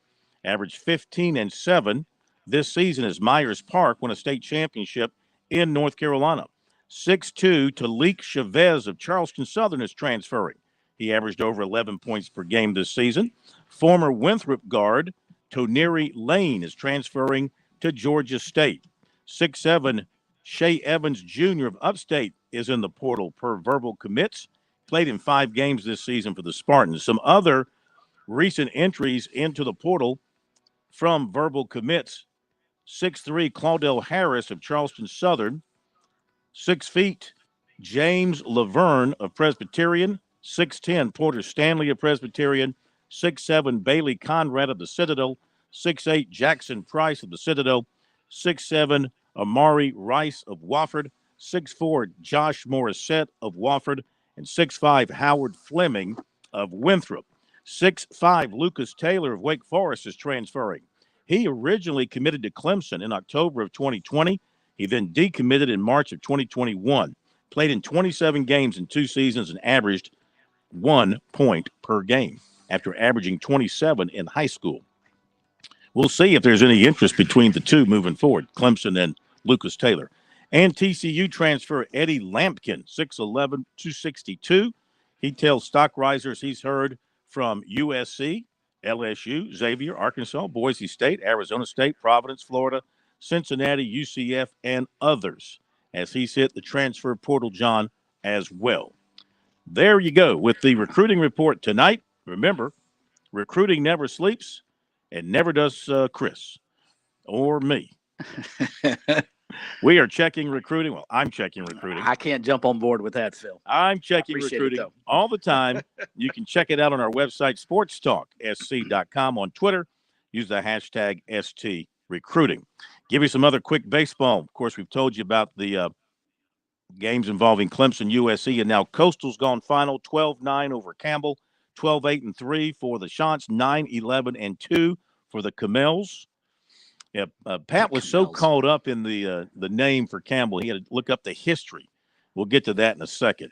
Averaged 15-7 this season as Myers Park won a state championship in North Carolina. 6'2" Talik Chavez of Charleston Southern is transferring. He averaged over 11 points per game this season. Former Winthrop guard Toneri Lane is transferring to Georgia State. 6'7" Shea Evans Jr. of Upstate is in the portal per verbal commits. Played in 5 games this season for the Spartans. Some other recent entries into the portal from verbal commits. 6'3" Claudel Harris of Charleston Southern. 6 feet James Laverne of Presbyterian. 6'10" Porter Stanley of Presbyterian. 6'7" Bailey Conrad of the Citadel. 6'8" Jackson Price of the Citadel. 6'7" Amari Rice of Wofford. 6'4" Josh Morissette of Wofford. And 6'5" Howard Fleming of Winthrop. 6'5" Lucas Taylor of Wake Forest is transferring. He originally committed to Clemson in October of 2020. He then decommitted in March of 2021. Played in 27 games in 2 seasons and averaged 1 point per game after averaging 27 in high school. We'll see if there's any interest between the two moving forward, Clemson and Lucas Taylor. And TCU transfer Eddie Lampkin, 6'11", 262. He tells stock risers he's heard from USC, LSU, Xavier, Arkansas, Boise State, Arizona State, Providence, Florida, Cincinnati, UCF, and others as he's hit the transfer portal, John, as well. There you go with the recruiting report tonight. Remember, recruiting never sleeps and never does Chris or me. We are checking recruiting. Well, I'm checking recruiting. I can't jump on board with that, Phil. I'm checking recruiting all the time. You can check it out on our website, SportsTalkSC.com, on Twitter. Use the hashtag STRecruiting. Give you some other quick baseball. Of course, we've told you about the games involving Clemson, USC, and now Coastal's gone final, 12-9 over Campbell, 12-8-3 for the Chants, 9-11-2 for the Camels. Yeah, Pat was so caught up in the name for Campbell, he had to look up the history. We'll get to that in a second.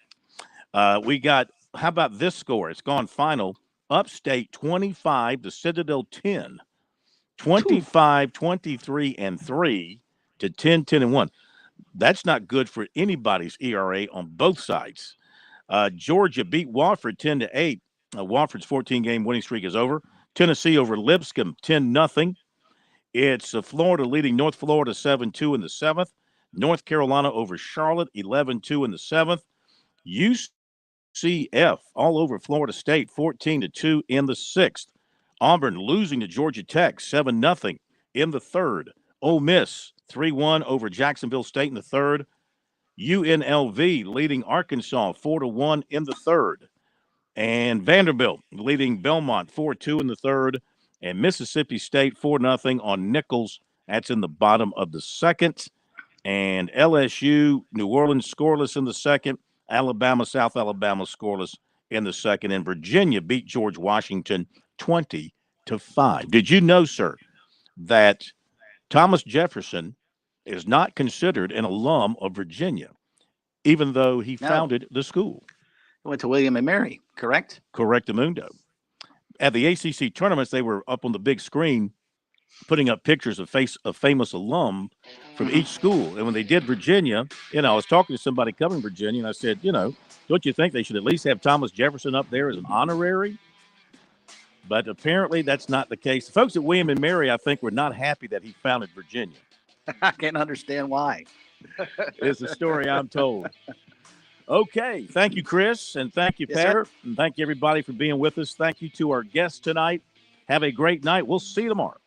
We got, how about this score? It's gone final. Upstate 25, the Citadel 10. 25, 23-3 to 10-10-1. That's not good for anybody's ERA on both sides. Georgia beat Wofford 10-8. Wofford's 14-game winning streak is over. Tennessee over Lipscomb 10-0. It's Florida leading North Florida 7-2 in the 7th. North Carolina over Charlotte 11-2 in the 7th. UCF all over Florida State 14-2 in the 6th. Auburn losing to Georgia Tech 7-0 in the 3rd. Ole Miss 3-1 over Jacksonville State in the 3rd. UNLV leading Arkansas 4-1 in the 3rd. And Vanderbilt leading Belmont 4-2 in the 3rd. And Mississippi State 4-0 on Nichols. That's in the bottom of the 2nd. And LSU, New Orleans scoreless in the 2nd. Alabama, South Alabama scoreless in the 2nd. And Virginia beat George Washington 20-5. Did you know, sir, that Thomas Jefferson is not considered an alum of Virginia, even though he founded the school? He went to William and Mary, correct? Correctamundo. At the ACC tournaments, they were up on the big screen putting up pictures of famous alum from each school. And when they did Virginia, I was talking to somebody covering Virginia, and I said, don't you think they should at least have Thomas Jefferson up there as an honorary? But apparently that's not the case. The folks at William and Mary, I think, were not happy that he founded Virginia. I can't understand why. It's the story I'm told. Okay. Thank you, Chris. And thank you, Pat. Sir. And thank you, everybody, for being with us. Thank you to our guests tonight. Have a great night. We'll see you tomorrow.